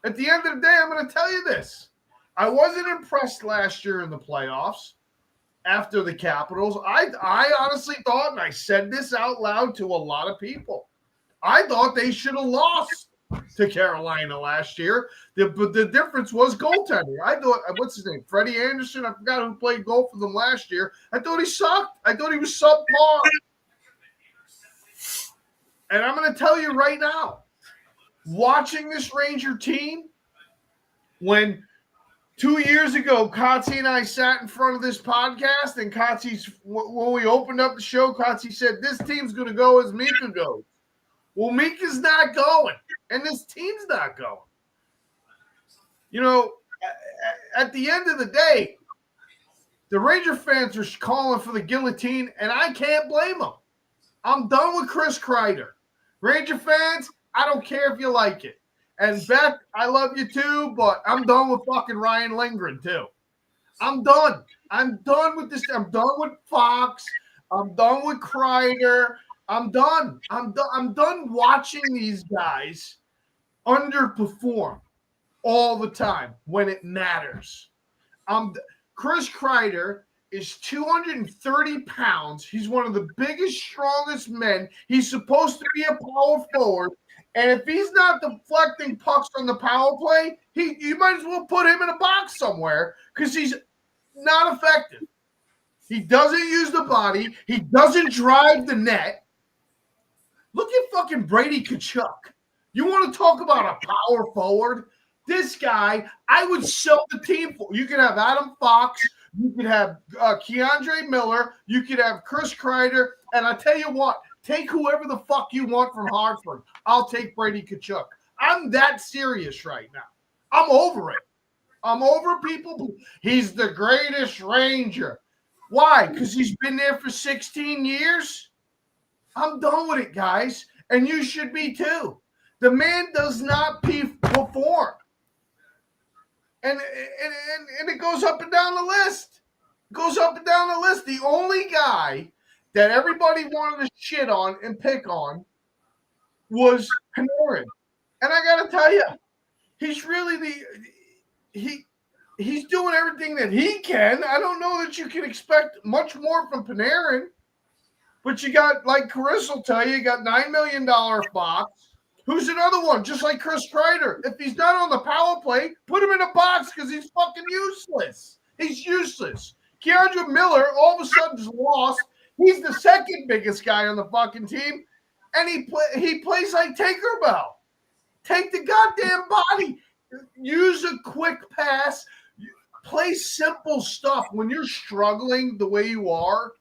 At the end of the day, I'm going to tell you this. I wasn't impressed last year in the playoffs after the Capitals. I honestly thought, and I said this out loud to a lot of people, I thought they should have lost to Carolina last year. But the difference was goaltending. I thought, what's his name? Freddie Anderson. I forgot who played goal for them last year. I thought he sucked. I thought he was subpar. And I'm going to tell you right now, watching this Ranger team, when 2 years ago, Kotze and I sat in front of this podcast, and when we opened up the show, Kotze said, this team's going to go as Mika goes. Well, Mika's not going, and this team's not going. At the end of the day, the Ranger fans are calling for the guillotine, and I can't blame them. I'm done with Chris Kreider. Ranger fans, I don't care if you like it. And Beth, I love you too, but I'm done with fucking Ryan Lindgren too. I'm done. I'm done with this. I'm done with Fox. I'm done with Kreider. I'm done. I'm done watching these guys underperform all the time when it matters. Chris Kreider is 230 pounds. He's one of the biggest, strongest men. He's supposed to be a power forward. And if he's not deflecting pucks on the power play, you might as well put him in a box somewhere because he's not effective. He doesn't use the body. He doesn't drive the net. Look at fucking Brady Tkachuk. You want to talk about a power forward? This guy, I would sell the team for. You could have Adam Fox. You could have Keandre Miller. You could have Chris Kreider. And I tell you what, take whoever the fuck you want from Hartford. I'll take Brady Tkachuk. I'm that serious right now. I'm over it. I'm over people. He's the greatest Ranger. Why? Because he's been there for 16 years? I'm done with it, guys. And you should be too. The man does not perform. And it goes up and down the list. It goes up and down the list. The only guy that everybody wanted to shit on and pick on was Panarin. And I got to tell you, he's really he's doing everything that he can. I don't know that you can expect much more from Panarin. But you got, like Chris will tell you got $9 million Fox. Who's another one? Just like Chris Kreider. If he's not on the power play, put him in a box because he's fucking useless. He's useless. Keandre Miller all of a sudden is lost. He's the second biggest guy on the fucking team, and he plays like Tinkerbell. Take the goddamn body. Use a quick pass. Play simple stuff. When you're struggling the way you are,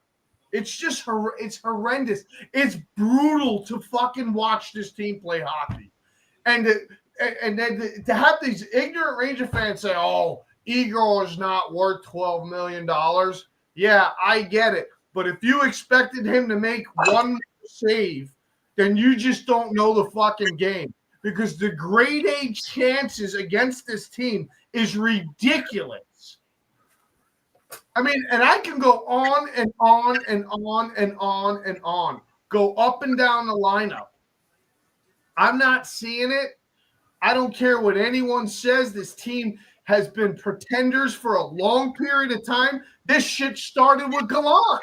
it's just it's horrendous. It's brutal to fucking watch this team play hockey. And then to have these ignorant Ranger fans say, oh, Igor is not worth $12 million. Yeah, I get it. But if you expected him to make one save, then you just don't know the fucking game. Because the grade A chances against this team is ridiculous. I mean, and I can go on and on and on and on and on. Go up and down the lineup. I'm not seeing it. I don't care what anyone says. This team has been pretenders for a long period of time. This shit started with Gallant.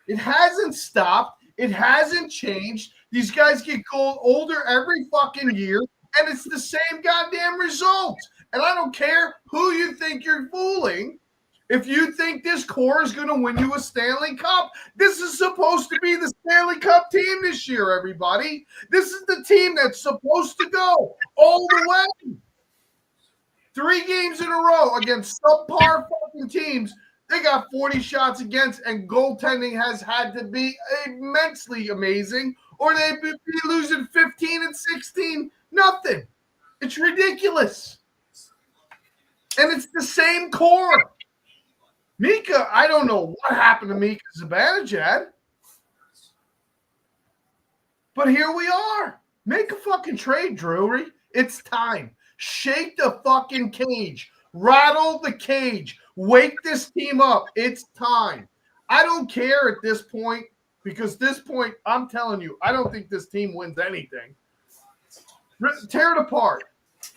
It hasn't stopped. It hasn't changed. These guys get older every fucking year, and it's the same goddamn result. And I don't care who you think you're fooling. If you think this core is going to win you a Stanley Cup, this is supposed to be the Stanley Cup team this year, everybody. This is the team that's supposed to go all the way. 3 games in a row against subpar fucking teams. They got 40 shots against, and goaltending has had to be immensely amazing, or they'd be losing 15 and 16. Nothing. It's ridiculous. And it's the same core. Mika, I don't know what happened to Mika Zibanejad. But here we are. Make a fucking trade, Drury. It's time. Shake the fucking cage. Rattle the cage. Wake this team up. It's time. I don't care at this point, because this point, I'm telling you, I don't think this team wins anything. Tear it apart.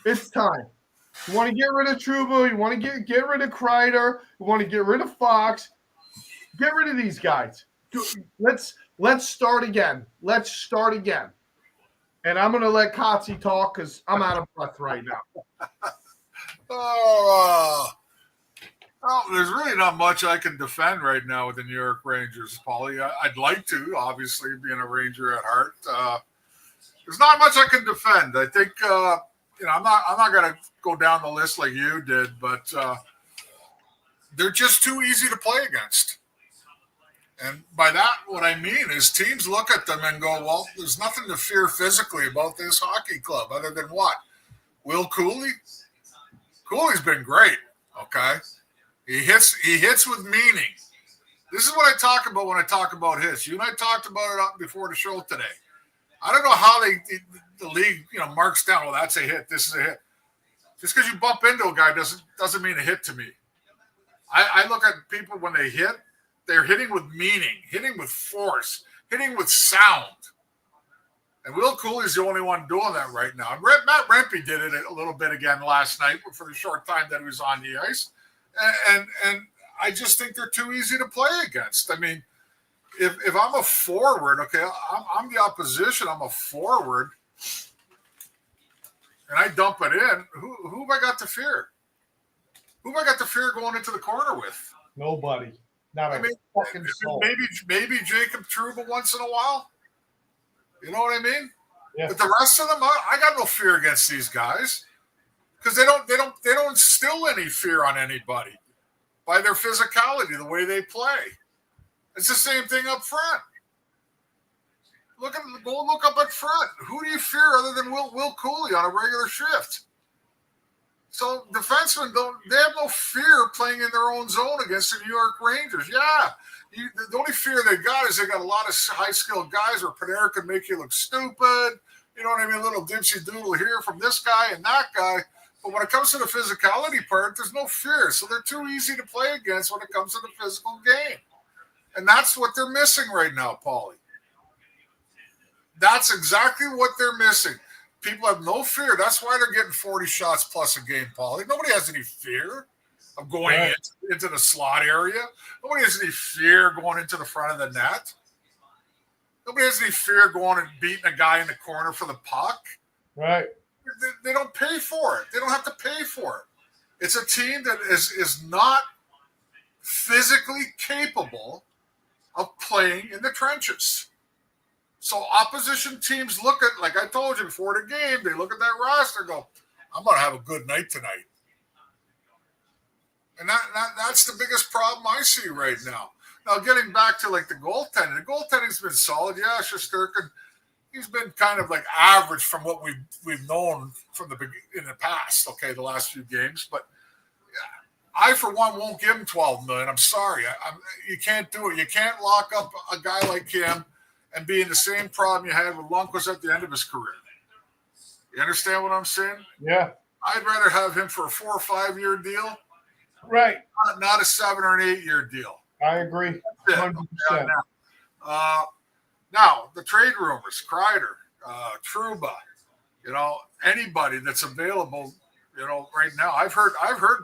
It's time. You want to get rid of Trouba. You want to get rid of Kreider. You want to get rid of Fox. Get rid of these guys. Let's start again. Let's start again. And I'm going to let Kotze talk because I'm out of breath right now. Oh, there's really not much I can defend right now with the New York Rangers, Paulie. I'd like to, obviously, being a Ranger at heart. There's not much I can defend. I think I'm not going to go down the list like you did, but they're just too easy to play against. And by that, what I mean is teams look at them and go, well, there's nothing to fear physically about this hockey club other than what? Will Cooley? Cooley's been great, okay? He hits with meaning. This is what I talk about when I talk about hits. You and I talked about it before the show today. I don't know how the league, marks down, well, that's a hit, this is a hit. Just because you bump into a guy doesn't mean a hit to me. I look at people when they hit, they're hitting with meaning, hitting with force, hitting with sound. And Will Cooley's the only one doing that right now. And Matt Rempe did it a little bit again last night for the short time that he was on the ice. And I just think they're too easy to play against. I mean, if I'm a forward, okay, I'm the opposition, I'm a forward, and I dump it in, who have I got to fear? Who have I got to fear going into the corner with? Nobody. Not a fucking soul. Maybe Jacob Trouba once in a while. You know what I mean? Yeah. But the rest of them, I got no fear against these guys because they don't instill any fear on anybody by their physicality, the way they play. It's the same thing up front. Go look up at front. Who do you fear other than Will Cooley on a regular shift? So defensemen they have no fear playing in their own zone against the New York Rangers. Yeah, the only fear they got is they got a lot of high-skilled guys where Panarin can make you look stupid. You know what I mean? A little dipsy doodle here from this guy and that guy. But when it comes to the physicality part, there's no fear. So they're too easy to play against when it comes to the physical game. And that's what they're missing right now, Paulie. That's exactly what they're missing. people have no fear. That's why they're getting 40 shots plus a game, Paulie. Nobody has any fear of going into the slot area. Nobody has any fear going into the front of the net. Nobody has any fear going and beating a guy in the corner for the puck. Right. They don't pay for it. They don't have to pay for it. It's a team that is not physically capable of playing in the trenches. So opposition teams look at, like I told you before the game, they look at that roster and go, I'm going to have a good night tonight. And that's the biggest problem I see right now. Now, getting back to like the goaltending's been solid. Yeah, Shesterkin, he's been kind of like average from what we've known from in the past. Okay, the last few games, but I for one won't give him $12 million. I'm sorry, you can't do it. You can't lock up a guy like him and be in the same problem you had with Lundqvist at the end of his career. You understand what I'm saying? Yeah. I'd rather have him for a 4 or 5 year deal, right? Not a 7 or an 8 year deal. I agree. 100%. Now, the trade rumors, Kreider, Trouba, anybody that's available, right now. I've heard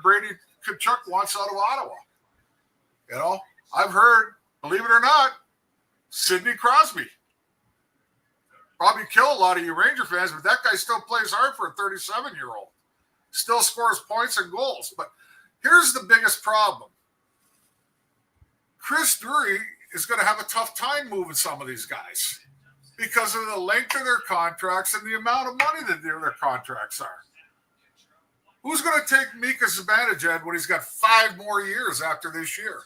Brady Tkachuk wants out of Ottawa. I've heard, believe it or not, Sidney Crosby. Probably kill a lot of you Ranger fans, but that guy still plays hard for a 37-year-old. Still scores points and goals. But here's the biggest problem. Chris Drury is going to have a tough time moving some of these guys because of the length of their contracts and the amount of money that their contracts are. Who's going to take Mika Zibanejad when he's got 5 more years after this year?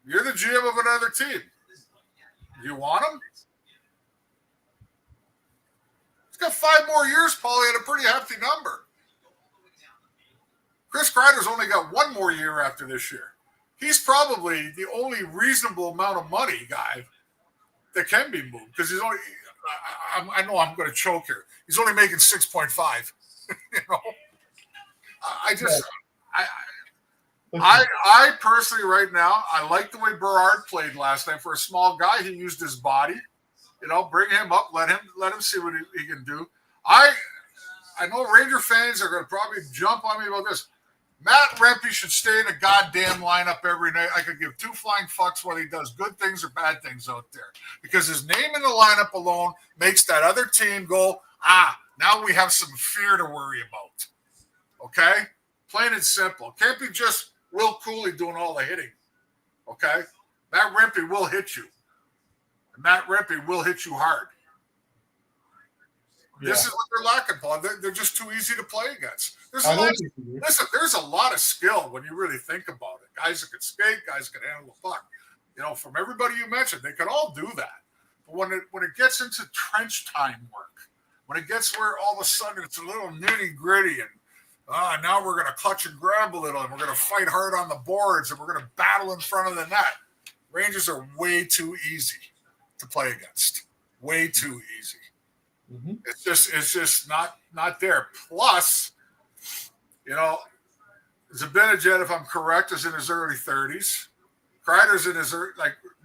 You're the GM of another team. You want him? He's got 5 more years, Paulie, at a pretty hefty number. Chris Kreider's only got 1 more year after this year. He's probably the only reasonable amount of money guy that can be moved because he's only. I know I'm going to choke here. He's only making 6.5. I personally right now I like the way Berard played last night for a small guy. He used his body. Bring him up, let him see what he can do. I know Ranger fans are going to probably jump on me about this. Matt Rempe should stay in a goddamn lineup every night. I could give 2 flying fucks whether he does good things or bad things out there. Because his name in the lineup alone makes that other team go, now we have some fear to worry about. Okay? Plain and simple. Can't be just Will Cooley doing all the hitting. Okay? Matt Rempe will hit you. And Matt Rempe will hit you hard. Yeah. This is what they're lacking, Paul. They're just too easy to play against. There's a lot of skill when you really think about it. Guys that can skate, guys that can handle the puck. From everybody you mentioned, they can all do that. But when it gets into trench time work, when it gets where all of a sudden it's a little nitty gritty and now we're going to clutch and grab a little and we're going to fight hard on the boards and we're going to battle in front of the net. Rangers are way too easy to play against. Way too easy. Mm-hmm. It's just not there. Plus, Zibanejad, if I'm correct, is in his early 30s. Kreider's in his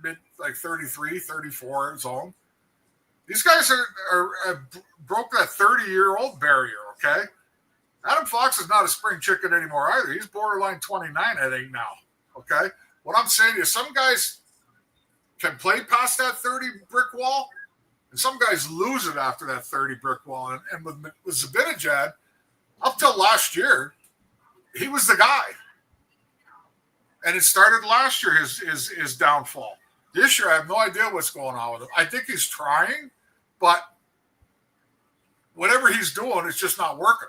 mid 33, 34 zone. These guys are broke that 30-year-old barrier. Okay, Adam Fox is not a spring chicken anymore either. He's borderline 29, I think now. Okay, what I'm saying is some guys can play past that 30 brick wall. And some guys lose it after that 30 brick wall. And with Zibanejad, up till last year, he was the guy. And it started last year, his downfall. This year, I have no idea what's going on with him. I think he's trying, but whatever he's doing, it's just not working.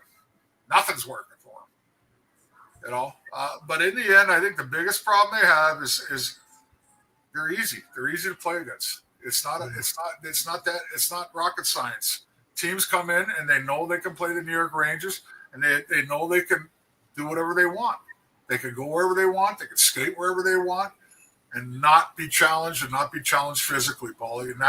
Nothing's working for him. But in the end, I think the biggest problem they have is they're easy. They're easy to play against. It's not rocket science. Teams come in and they know they can play the New York Rangers and they know they can do whatever they want. They can go wherever they want. They can skate wherever they want and not be challenged and not be challenged physically, Paulie. And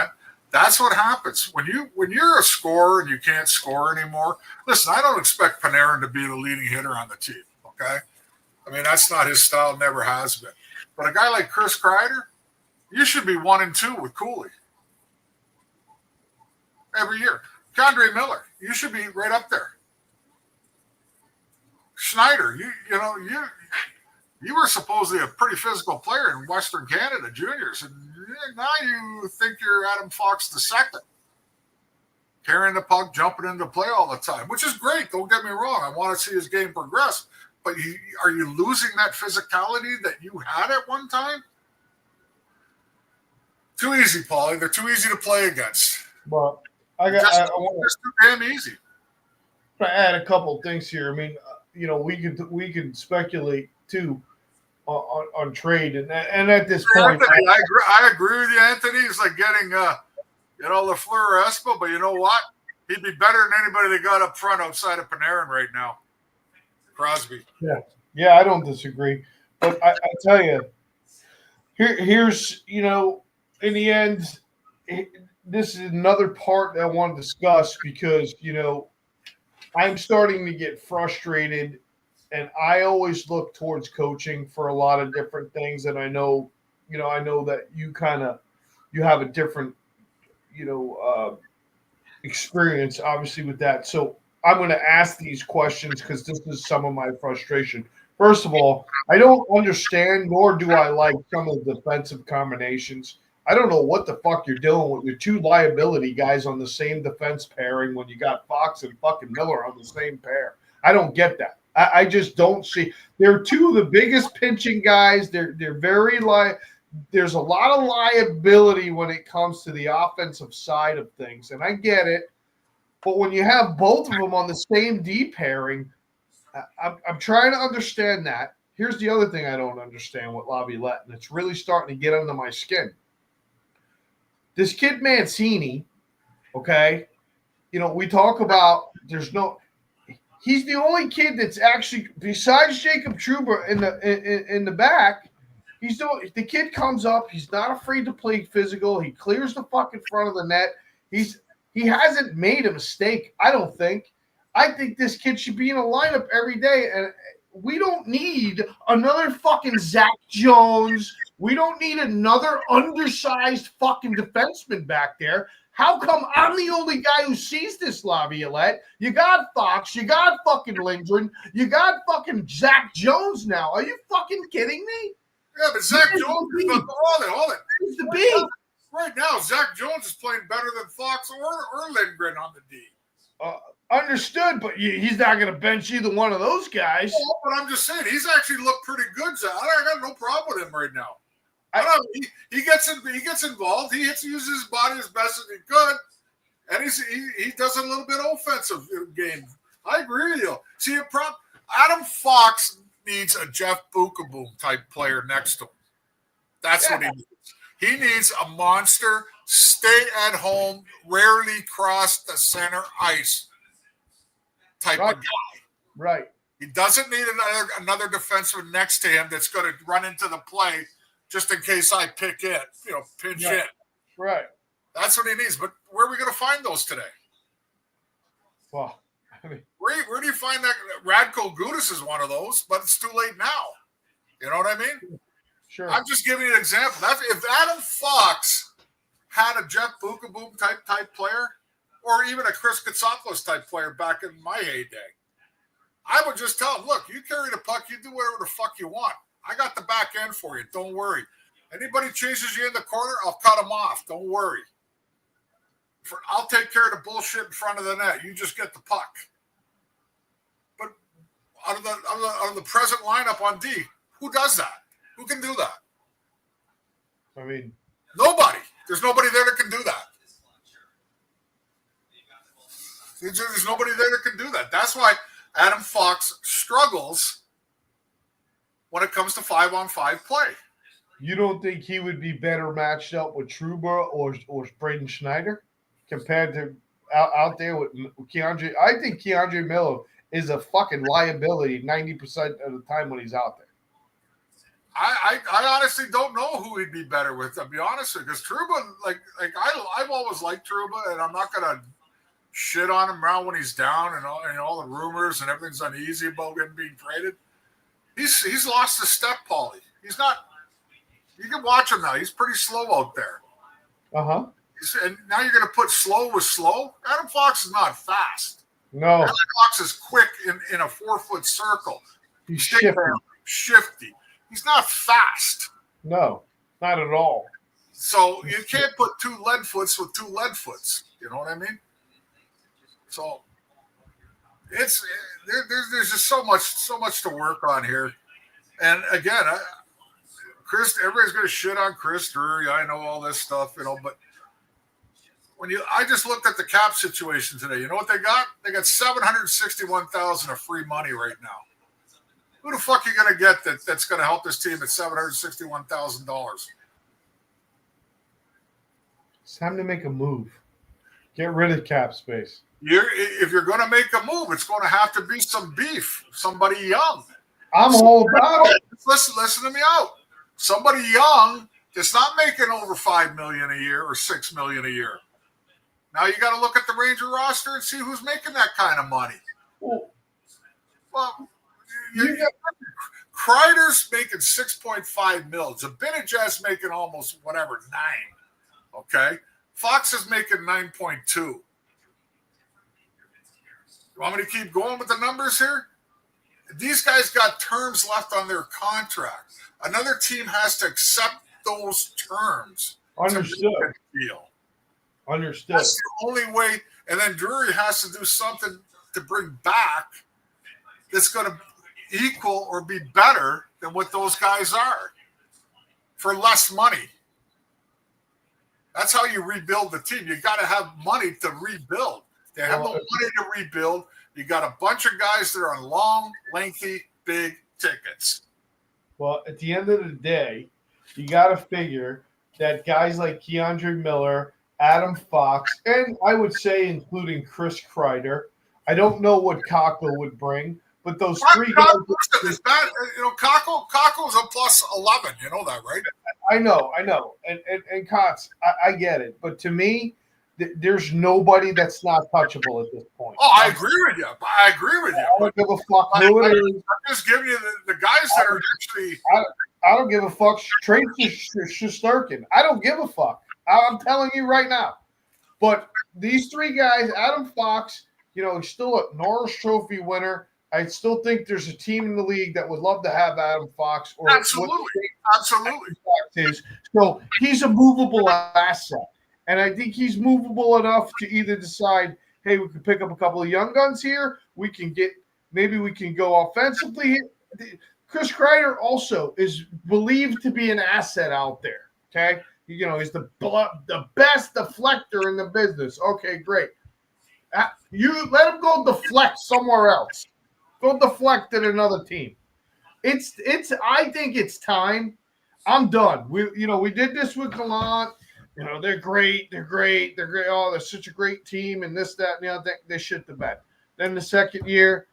that's what happens when you're a scorer and you can't score anymore. Listen, I don't expect Panarin to be the leading hitter on the team. Okay. I mean, that's not his style. Never has been. But a guy like Chris Kreider, you should be 1 and 2 with Cooley. every year. Keandre Miller, you should be right up there. Schneider, you were supposedly a pretty physical player in Western Canada juniors, and now you think you're Adam Fox II. Carrying the puck, jumping into play all the time, which is great. Don't get me wrong. I want to see his game progress. But are you losing that physicality that you had at one time? Too easy, Paulie. They're too easy to play against. Well, It's too damn easy. to add a couple of things here. I mean, we can speculate too on trade, and at this point, Anthony, I agree with you, Anthony. It's like getting Lafleur or Espo, but you know what? He'd be better than anybody they got up front outside of Panarin right now. Crosby. Yeah, I don't disagree, but I tell you, here's in the end, this is another part that I want to discuss because I'm starting to get frustrated, and I always look towards coaching for a lot of different things, and I know that you have a different experience obviously with that. So I'm going to ask these questions because this is some of my frustration. First of all, I don't understand, nor do I like some of the defensive combinations. I don't know what the fuck you're doing with your two liability guys on the same defense pairing when you got Fox and fucking Miller on the same pair. I don't get that. I just don't see. They're two of the biggest pinching guys. They're very there's a lot of liability when it comes to the offensive side of things, and I get it. But when you have both of them on the same D pairing, I'm trying to understand that. Here's the other thing I don't understand with Laviolette, and it's really starting to get under my skin. This kid Mancini, okay, we talk about he's the only kid that's actually, besides Jacob Trouba in the back, the kid comes up, he's not afraid to play physical, he clears the fucking front of the net, he hasn't made a mistake, I don't think. I think this kid should be in a lineup every day, and we don't need another fucking Zach Jones. We don't need another undersized fucking defenseman back there. How come I'm the only guy who sees this, Laviolette? You got Fox, you got fucking Lindgren, you got fucking Zach Jones now. Are you fucking kidding me? Yeah, but Zach Jones is hold it. Who's the B? Right now, Zach Jones is playing better than Fox or Lindgren on the D. Understood, but he's not going to bench either one of those guys. Well, but I'm just saying, he's actually looked pretty good, Zach. I got no problem with him right now. He gets involved. He uses his body as best as he could, and he does a little bit offensive game. I agree with you. See, Adam Fox needs a Jeff Bukaboom type player next to him. That's what he needs. He needs a monster, stay at home, rarely cross the center ice type of guy. Right. He doesn't need another defenseman next to him that's going to run into the play just in case I pinch in. Right. That's what he needs. But where are we going to find those today? Well, I mean, where do you find that? Radko Gudas is one of those, but it's too late now. You know what I mean? Sure. I'm just giving you an example. If Adam Fox had a Jeff Bukaboom type player, or even a Chris Katsopoulos type player back in my heyday, I would just tell him, look, you carry the puck, you do whatever the fuck you want. I got the back end for you. Don't worry. Anybody chases you in the corner, I'll cut them off. Don't worry. I'll take care of the bullshit in front of the net. You just get the puck. But out of the present lineup on D, who does that? Who can do that? I mean, nobody. There's nobody there that can do that. There's nobody there that can do that. That's why Adam Fox struggles when it comes to 5-on-5 play. You don't think he would be better matched up with Trouba or Braden Schneider compared to out there with Keandre? I think Keandre Miller is a fucking liability 90% of the time when he's out there. I honestly don't know who he'd be better with, to be honest with you, because Trouba, I've always liked Trouba, and I'm not gonna shit on him around when he's down and all the rumors and everything's uneasy about him being traded. He's lost his step, Paulie. He's not. You can watch him now. He's pretty slow out there. Uh-huh. And now you're going to put slow with slow. Adam Fox is not fast. No. Adam Fox is quick in a 4-foot circle. He's shifty. He's not fast. No, not at all. So you can't put 2 lead foots with 2 lead foots. You know what I mean? So there's just so much to work on here. And again, everybody's going to shit on Chris Drury. I know all this stuff, but I just looked at the cap situation today. You know what they got? They got $761,000 of free money right now. Who the fuck are you going to get that's going to help this team at $761,000? It's time to make a move. Get rid of cap space. If you're going to make a move, it's going to have to be some beef, somebody young. I'm all about it. Listen to me out. Somebody young that's not making over $5 million a year or $6 million a year. Now you got to look at the Ranger roster and see who's making that kind of money. Well, Kreider's making 6.5 mil. Zabinajad's making almost 9. Okay, Fox is making 9.2. You want me to keep going with the numbers here? These guys got terms left on their contract. Another team has to accept those terms. Understood. Understood. That's the only way. And then Drury has to do something to bring back that's going to equal or be better than what those guys are for less money. That's how you rebuild the team. You got to have money to rebuild. They have no money to rebuild. You got a bunch of guys that are on long, lengthy, big tickets. Well, at the end of the day, you got to figure that guys like Keandre Miller, Adam Fox, and I would say including Chris Kreider. I don't know what Kako would bring, but those three guys. Kako's a plus 11. You know that, right? I know. And Kotz, I get it. But to me, there's nobody that's not touchable at this point. Oh, I agree with you. I don't give a fuck who it is. I'm just giving you the guys that are actually. I don't give a fuck. Trade Shesterkin. I don't give a fuck. I'm telling you right now. But these three guys, Adam Fox, he's still a Norris Trophy winner. I still think there's a team in the league that would love to have Adam Fox. Or absolutely. So he's a movable asset. And I think he's movable enough to either decide, hey, we can pick up a couple of young guns here. Maybe we can go offensively. Chris Kreider also is believed to be an asset out there. Okay. He's the best deflector in the business. Okay, great. You let him go deflect somewhere else. Go deflect at another team. I think it's time. I'm done. We did this with Gallant. They're great. They're great. Oh, they're such a great team and this, that, and the other thing. They shit the bed. Then the second year,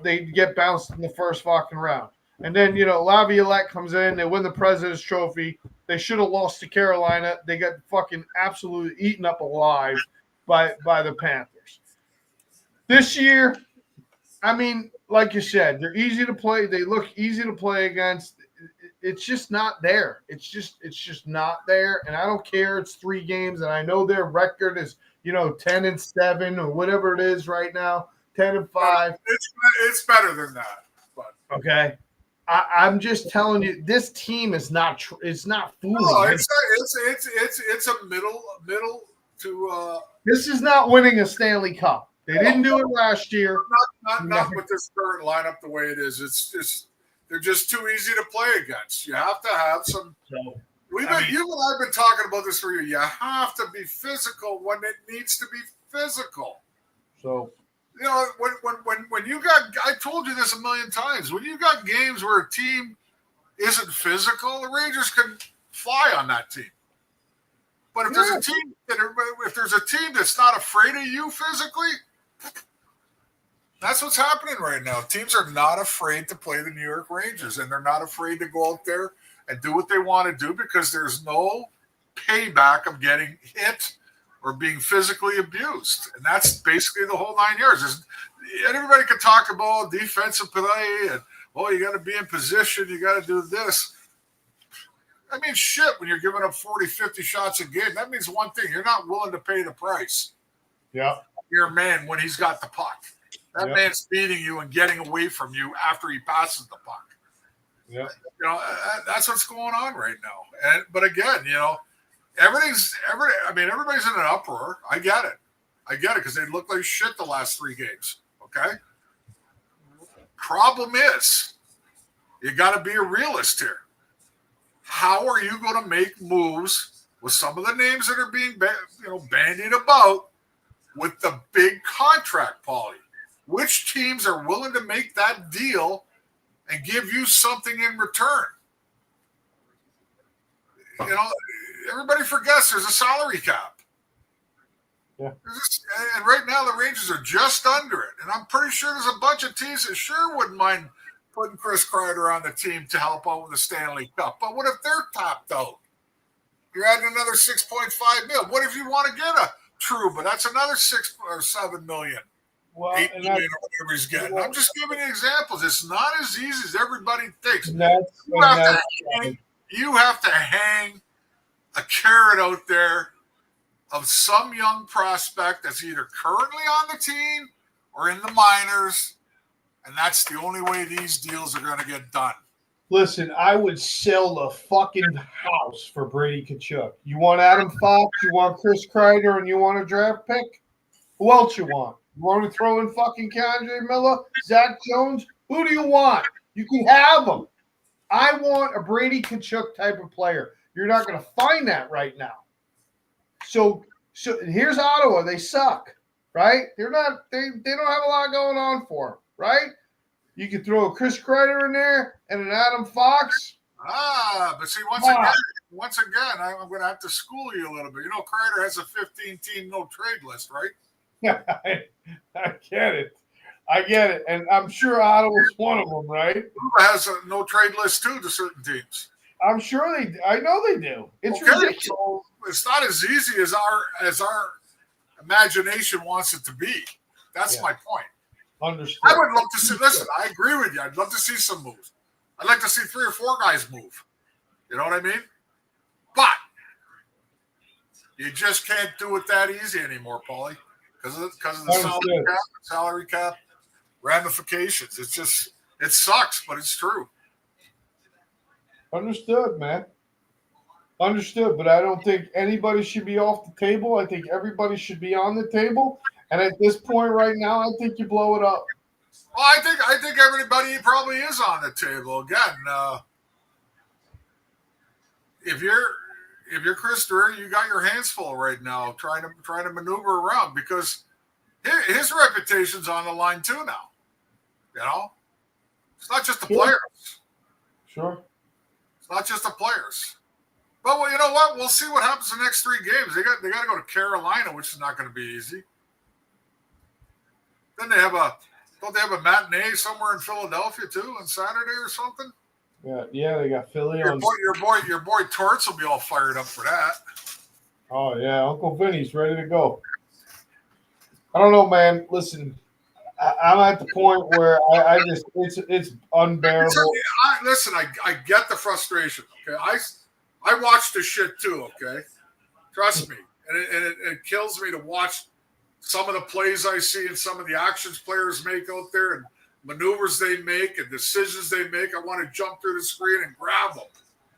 they get bounced in the first fucking round. And then, Laviolette comes in. They win the President's Trophy. They should have lost to Carolina. They got fucking absolutely eaten up alive by the Panthers. This year, I mean, like you said, they're easy to play. They look easy to play against. It's just not there. It's just not there. And I don't care. It's 3 games, and I know their record is 10-7 or whatever it is right now, 10-5. It's better than that. But. Okay. I'm just telling you, this team is not. It's not fooling. No, it's a middle to. This is not winning a Stanley Cup. They didn't do it last year. Not with this current lineup the way it is. It's just they're just too easy to play against. You have to have some. You and I've been talking about this for you. You have to be physical when it needs to be physical. So. When you got, I told you this a million times, when you got games where a team isn't physical, the Rangers can fly on that team. But if there's a team that's not afraid of you physically, that's what's happening right now. Teams are not afraid to play the New York Rangers, and they're not afraid to go out there and do what they want to do because there's no payback of getting hit or being physically abused. And that's basically the whole 9 yards. Everybody can talk about defensive play and, you got to be in position. You got to do this. I mean, shit, when you're giving up 40, 50 shots a game, that means one thing. You're not willing to pay the price. Yeah. You're a man when he's got the puck. That man's beating you and getting away from you after he passes the puck. Yeah. You know, that's what's going on right now. But again, you know, everybody's in an uproar. I get it because they look like shit the last 3 games. Okay. Problem is, you got to be a realist here. How are you going to make moves with some of the names that are being bandied about with the big contract, Paulie? Which teams are willing to make that deal and give you something in return? You know, everybody forgets there's a salary cap. Yeah. And right now the Rangers are just under it. And I'm pretty sure there's a bunch of teams that sure wouldn't mind putting Chris Kreider on the team to help out with the Stanley Cup. But what if they're topped out? You're adding another $6.5 million. What if you want to get a Trouba? That's another $6 or $7 million. Well, $8 million or whatever he's getting. I'm just giving you examples. It's not as easy as everybody thinks. You have to hang a carrot out there of some young prospect that's either currently on the team or in the minors, and that's the only way these deals are going to get done. Listen, I would sell the fucking house for Brady Tkachuk. You want Adam Fox, you want Chris Kreider, and you want a draft pick? Who else you want? You want to throw in fucking K'Andre Miller, Zach Jones? Who do you want? You can have them. I want a Brady Tkachuk type of player. You're not going to find that right now. So here's Ottawa. They suck, right? They don't have a lot going on for them, right? You could throw a Chris Kreider in there and an Adam Fox. But see, once again, I'm going to have to school you a little bit. You know, Kreider has a 15-team no-trade list, right? Yeah, I get it. And I'm sure Ottawa's one of them, right? Trouba has a no-trade list, too, to certain teams. I'm sure I know they do. It's okay, ridiculous. So it's not as easy as our imagination wants it to be. That's my point. Understood. I would love to see. Listen, I agree with you. I'd love to see some moves. I'd like to see 3 or 4 guys move. You know what I mean? But you just can't do it that easy anymore, Paulie, because of the salary cap ramifications. It sucks, but it's true. Understood, man. Understood, but I don't think anybody should be off the table. I think everybody should be on the table. And at this point right now, I think you blow it up. Well, I think everybody probably is on the table. Again, if you're Chris Drury, you got your hands full right now trying to maneuver around because his reputation's on the line too now. You know? It's not just the players. Sure. It's not just the players. But well, you know what? We'll see what happens in the next 3 games. They got to go to Carolina, which is not going to be easy. Then don't they have a matinee somewhere in Philadelphia too on Saturday or something? Yeah, they got Philly your boy Torts will be all fired up for that. Oh yeah, Uncle Vinny's ready to go. I don't know, man. Listen, I'm at the point where I just it's unbearable. I get the frustration. Okay, I watch this shit too. Okay, trust me, and it kills me to watch some of the plays I see and some of the actions players make out there and maneuvers they make and decisions they make. I want to jump through the screen and grab them.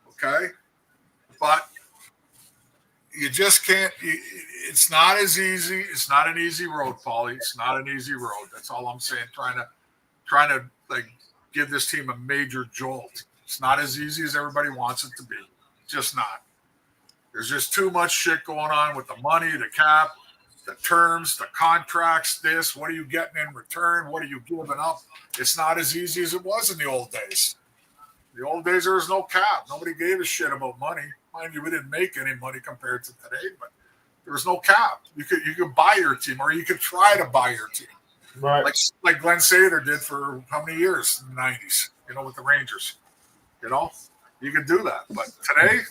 Okay, but you just can't. It's not as easy. It's not an easy road, Paulie. It's not an easy road. That's all I'm saying. Trying to like give this team a major jolt. It's not as easy as everybody wants it to be. It's just not. There's just too much shit going on with the money, the cap, the terms, the contracts. This. What are you getting in return? What are you giving up? It's not as easy as it was in the old days. In the old days, there was no cap. Nobody gave a shit about money. Mind you, we didn't make any money compared to today, but there was no cap. You could buy your team, or you could try to buy your team, right? Like Glenn Sather did for how many years in the '90s? You know, with the Rangers. You know, you could do that. But today,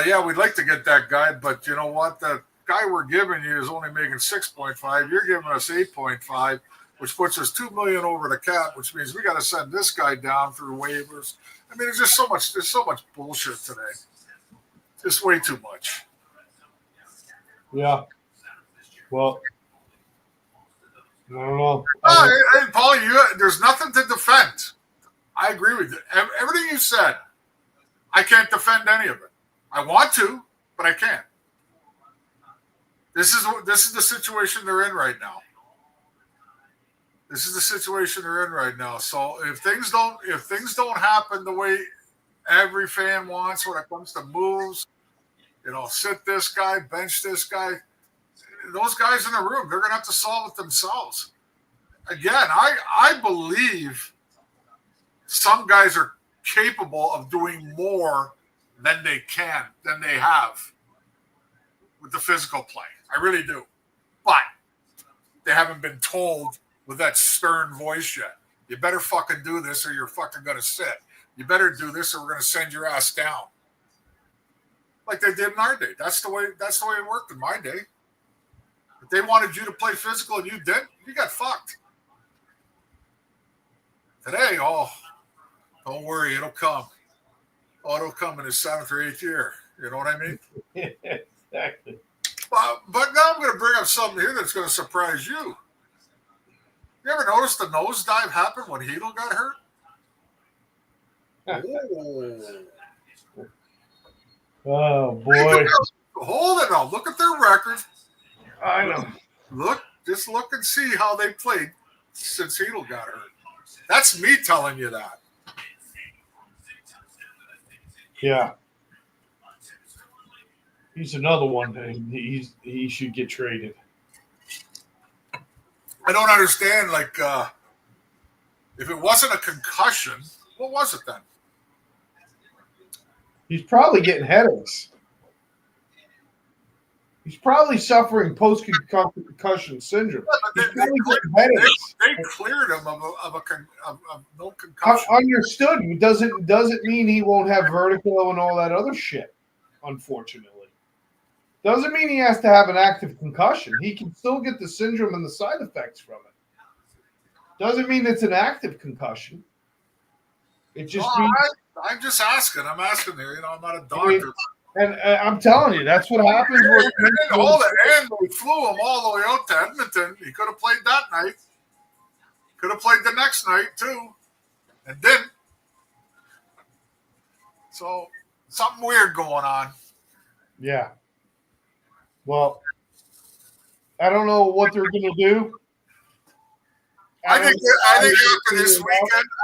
yeah, we'd like to get that guy, but you know what? The guy we're giving you is only making 6.5. You're giving us 8.5. which puts us $2 million over the cap, which means we got to send this guy down through waivers. I mean, there's so much bullshit today. Just way too much. Yeah. Well, I don't know. Hey, Paul, there's nothing to defend. I agree with you. Everything you said, I can't defend any of it. I want to, but I can't. This is the situation they're in right now. This is the situation they're in right now. So if things don't happen the way every fan wants when it comes to moves, sit this guy, bench this guy, those guys in the room, they're going to have to solve it themselves. Again, I believe some guys are capable of doing more than they have with the physical play. I really do. But they haven't been told with that stern voice yet. You better fucking do this or you're fucking going to sit. You better do this or we're going to send your ass down. Like they did in our day. That's the way it worked in my day. If they wanted you to play physical and you didn't, you got fucked. Today, don't worry, it'll come. It'll come in his 7th or 8th year. You know what I mean? Exactly. But now I'm going to bring up something here that's going to surprise you. You ever notice the nosedive happened when Hedl got hurt? Oh, boy. Hold it now. Look at their record. I know. Just look and see how they played since Hedl got hurt. That's me telling you that. Yeah. He's another one. He should get traded. I don't understand. If it wasn't a concussion, what was it then? He's probably getting headaches. He's probably suffering post-concussion syndrome. He's probably getting headaches. They cleared him of no concussion. Understood. It doesn't mean he won't have vertigo and all that other shit, unfortunately. Doesn't mean he has to have an active concussion. He can still get the syndrome and the side effects from it. Doesn't mean it's an active concussion. It just means... I'm just asking. I'm asking there. I'm not a doctor. And I'm telling you, that's what happens. And we flew him all the way out to Edmonton. He could have played that night. Could have played the next night, too. And didn't. So, something weird going on. Yeah. Well, I don't know what they're going to do. I think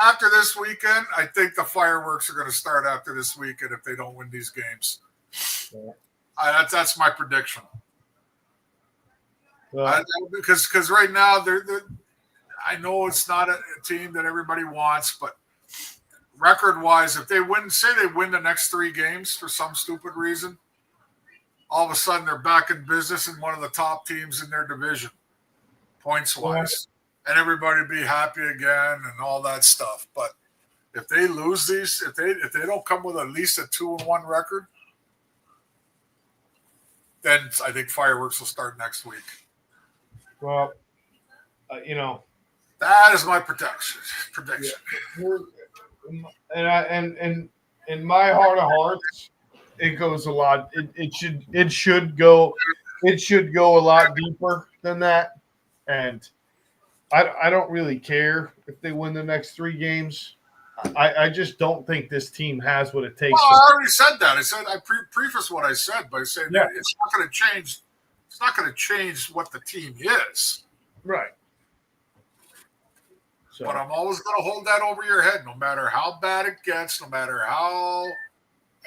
after this weekend, I think the fireworks are going to start after this weekend if they don't win these games. Yeah. That's my prediction. Because right now, I know it's not a team that everybody wants, but record-wise, if they win, say they win the next 3 games for some stupid reason, all of a sudden they're back in business in one of the top teams in their division, points-wise. And everybody would be happy again and all that stuff. But if they lose these, if they don't come with at least a 2-1 record, then I think fireworks will start next week. Well, that is my prediction. And in my heart of hearts, it goes a lot. It should go a lot deeper than that. And I don't really care if they win the next 3 games. I just don't think this team has what it takes. Well, I already said that. I prefaced what I said by saying that it's not going to change. It's not going to change what the team is. Right. So, but I'm always going to hold that over your head, no matter how bad it gets, no matter how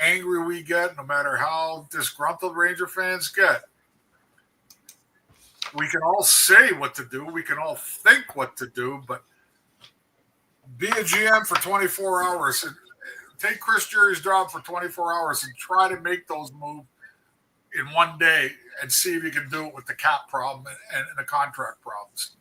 angry we get, no matter how disgruntled Ranger fans get. We can all say what to do. We can all think what to do, but be a GM for 24 hours. And take Chris Jury's job for 24 hours and try to make those moves in one day and see if you can do it with the cap problem and the contract problems.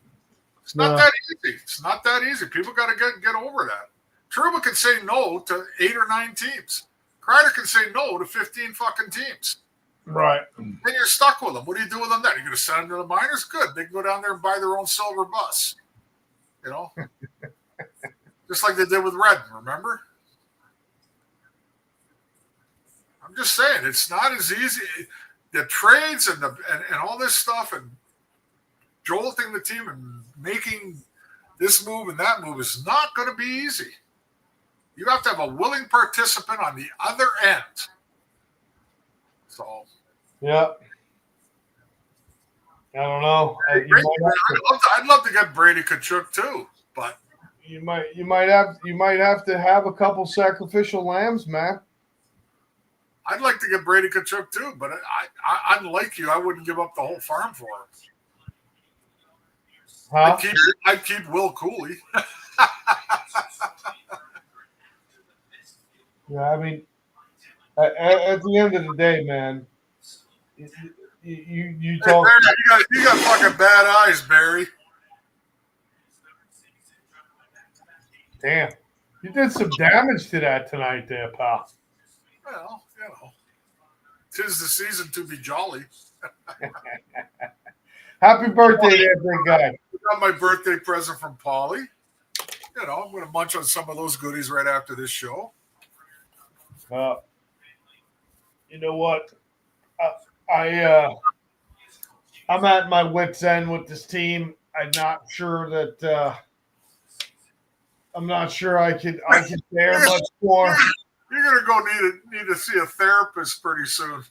It's not that easy. It's not that easy. People got to get over that. Truba can say no to 8 or 9 teams. Kreider can say no to 15 fucking teams. Right. Then you're stuck with them. What do you do with them then? You're going to send them to the minors? Good. They can go down there and buy their own silver bus. You know, just like they did with Redden. Remember? I'm just saying it's not as easy. The trades and all this stuff and jolting the team and making this move and that move is not going to be easy. You have to have a willing participant on the other end. So, yeah. I don't know. I'd love to get Brady Kachuk too, but you might have to have a couple sacrificial lambs, man. I'd like to get Brady Kachuk too, but I unlike you, I wouldn't give up the whole farm for him. Huh? I'd keep Will Cooley. Yeah, I mean, at the end of the day, man, you talk. Hey, Barry, you got fucking bad eyes, Barry. Damn, you did some damage to that tonight, there, pal. Well, 'tis the season to be jolly. Happy birthday, there, big guy. I got my birthday present from Polly. I'm going to munch on some of those goodies right after this show. You know what? I'm at my wit's end with this team. I'm not sure I could bear much more. You're going to go need to see a therapist pretty soon.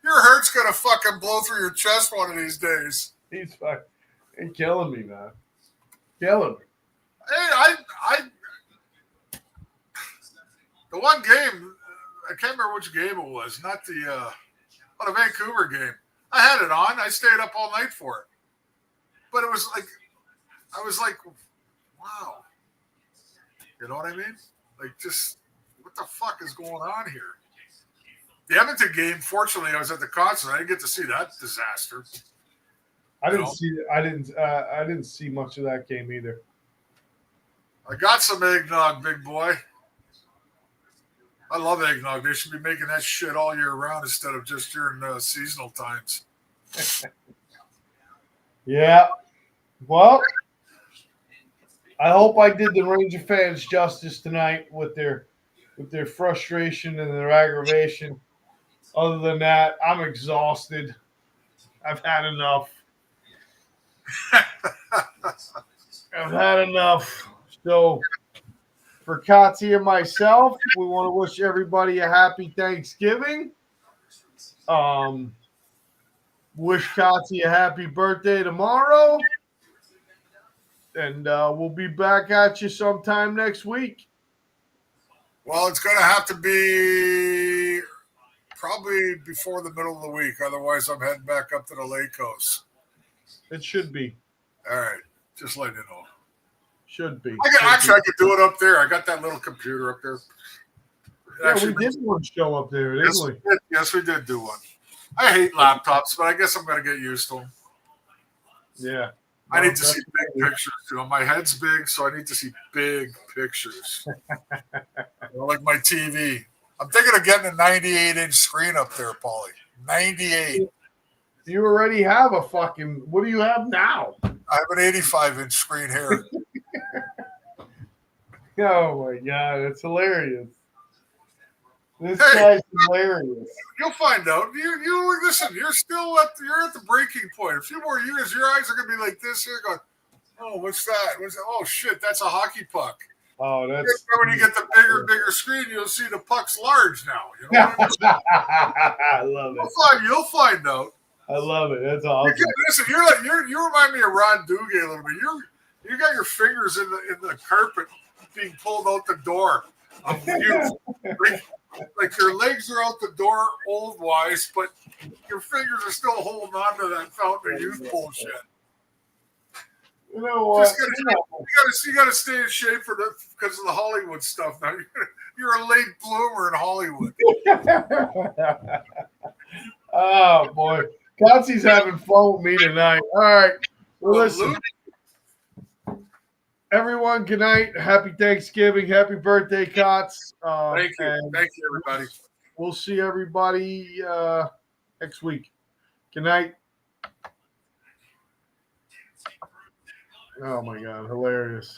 Your hurt's going to fucking blow through your chest one of these days. He's killing me, man. Killing me. Hey, the one game, I can't remember which game it was, not the Vancouver game. I had it on. I stayed up all night for it. But it was like, I was like, wow. You know what I mean? Like, just, what the fuck is going on here? The Edmonton game, fortunately, I was at the concert. I didn't get to see that disaster. I didn't see much of that game either. I got some eggnog, big boy. I love eggnog. They should be making that shit all year round instead of just during seasonal times. Yeah. Well, I hope I did the Ranger fans justice tonight with their frustration and their aggravation. Other than that, I'm exhausted. I've had enough. I've had enough. So, for Kathy and myself, we want to wish everybody a happy Thanksgiving. Wish Kathy a happy birthday tomorrow. And we'll be back at you sometime next week. Well, it's going to have to be probably before the middle of the week. Otherwise, I'm heading back up to the Lake Coast. It should be. All right. Just letting you know. Should be. I could do it up there. I got that little computer up there. We did one show up there, didn't we? Yes, we did do one. I hate laptops, but I guess I'm going to get used to them. Yeah. I need to see big pictures. My head's big, so I need to see big pictures. Like my TV. I'm thinking of getting a 98-inch screen up there, Paulie. 98. You already have a fucking. What do you have now? I have an 85-inch screen here. Oh my god, that's hilarious. This guy's hilarious. You'll find out. You listen. You're at the breaking point. A few more years, your eyes are gonna be like this. You're going, oh, what's that? Oh shit, that's a hockey puck. Oh, that's when you get the bigger screen, you'll see the puck's large now. You know what I mean? I love it. You'll find out. I love it. That's awesome. Listen, you remind me of Ron Duguay a little bit. You got your fingers in the carpet being pulled out the door of youth. Like your legs are out the door old wise, but your fingers are still holding on to that fountain of youth bullshit. You know what? You got to stay in shape because of the Hollywood stuff. Now you're a late bloomer in Hollywood. Oh boy, Kotzi's having fun with me tonight. All right, well, listen, everyone. Good night. Happy Thanksgiving. Happy birthday, Kotz. Thank you, everybody. We'll see everybody next week. Good night. Oh my god, hilarious.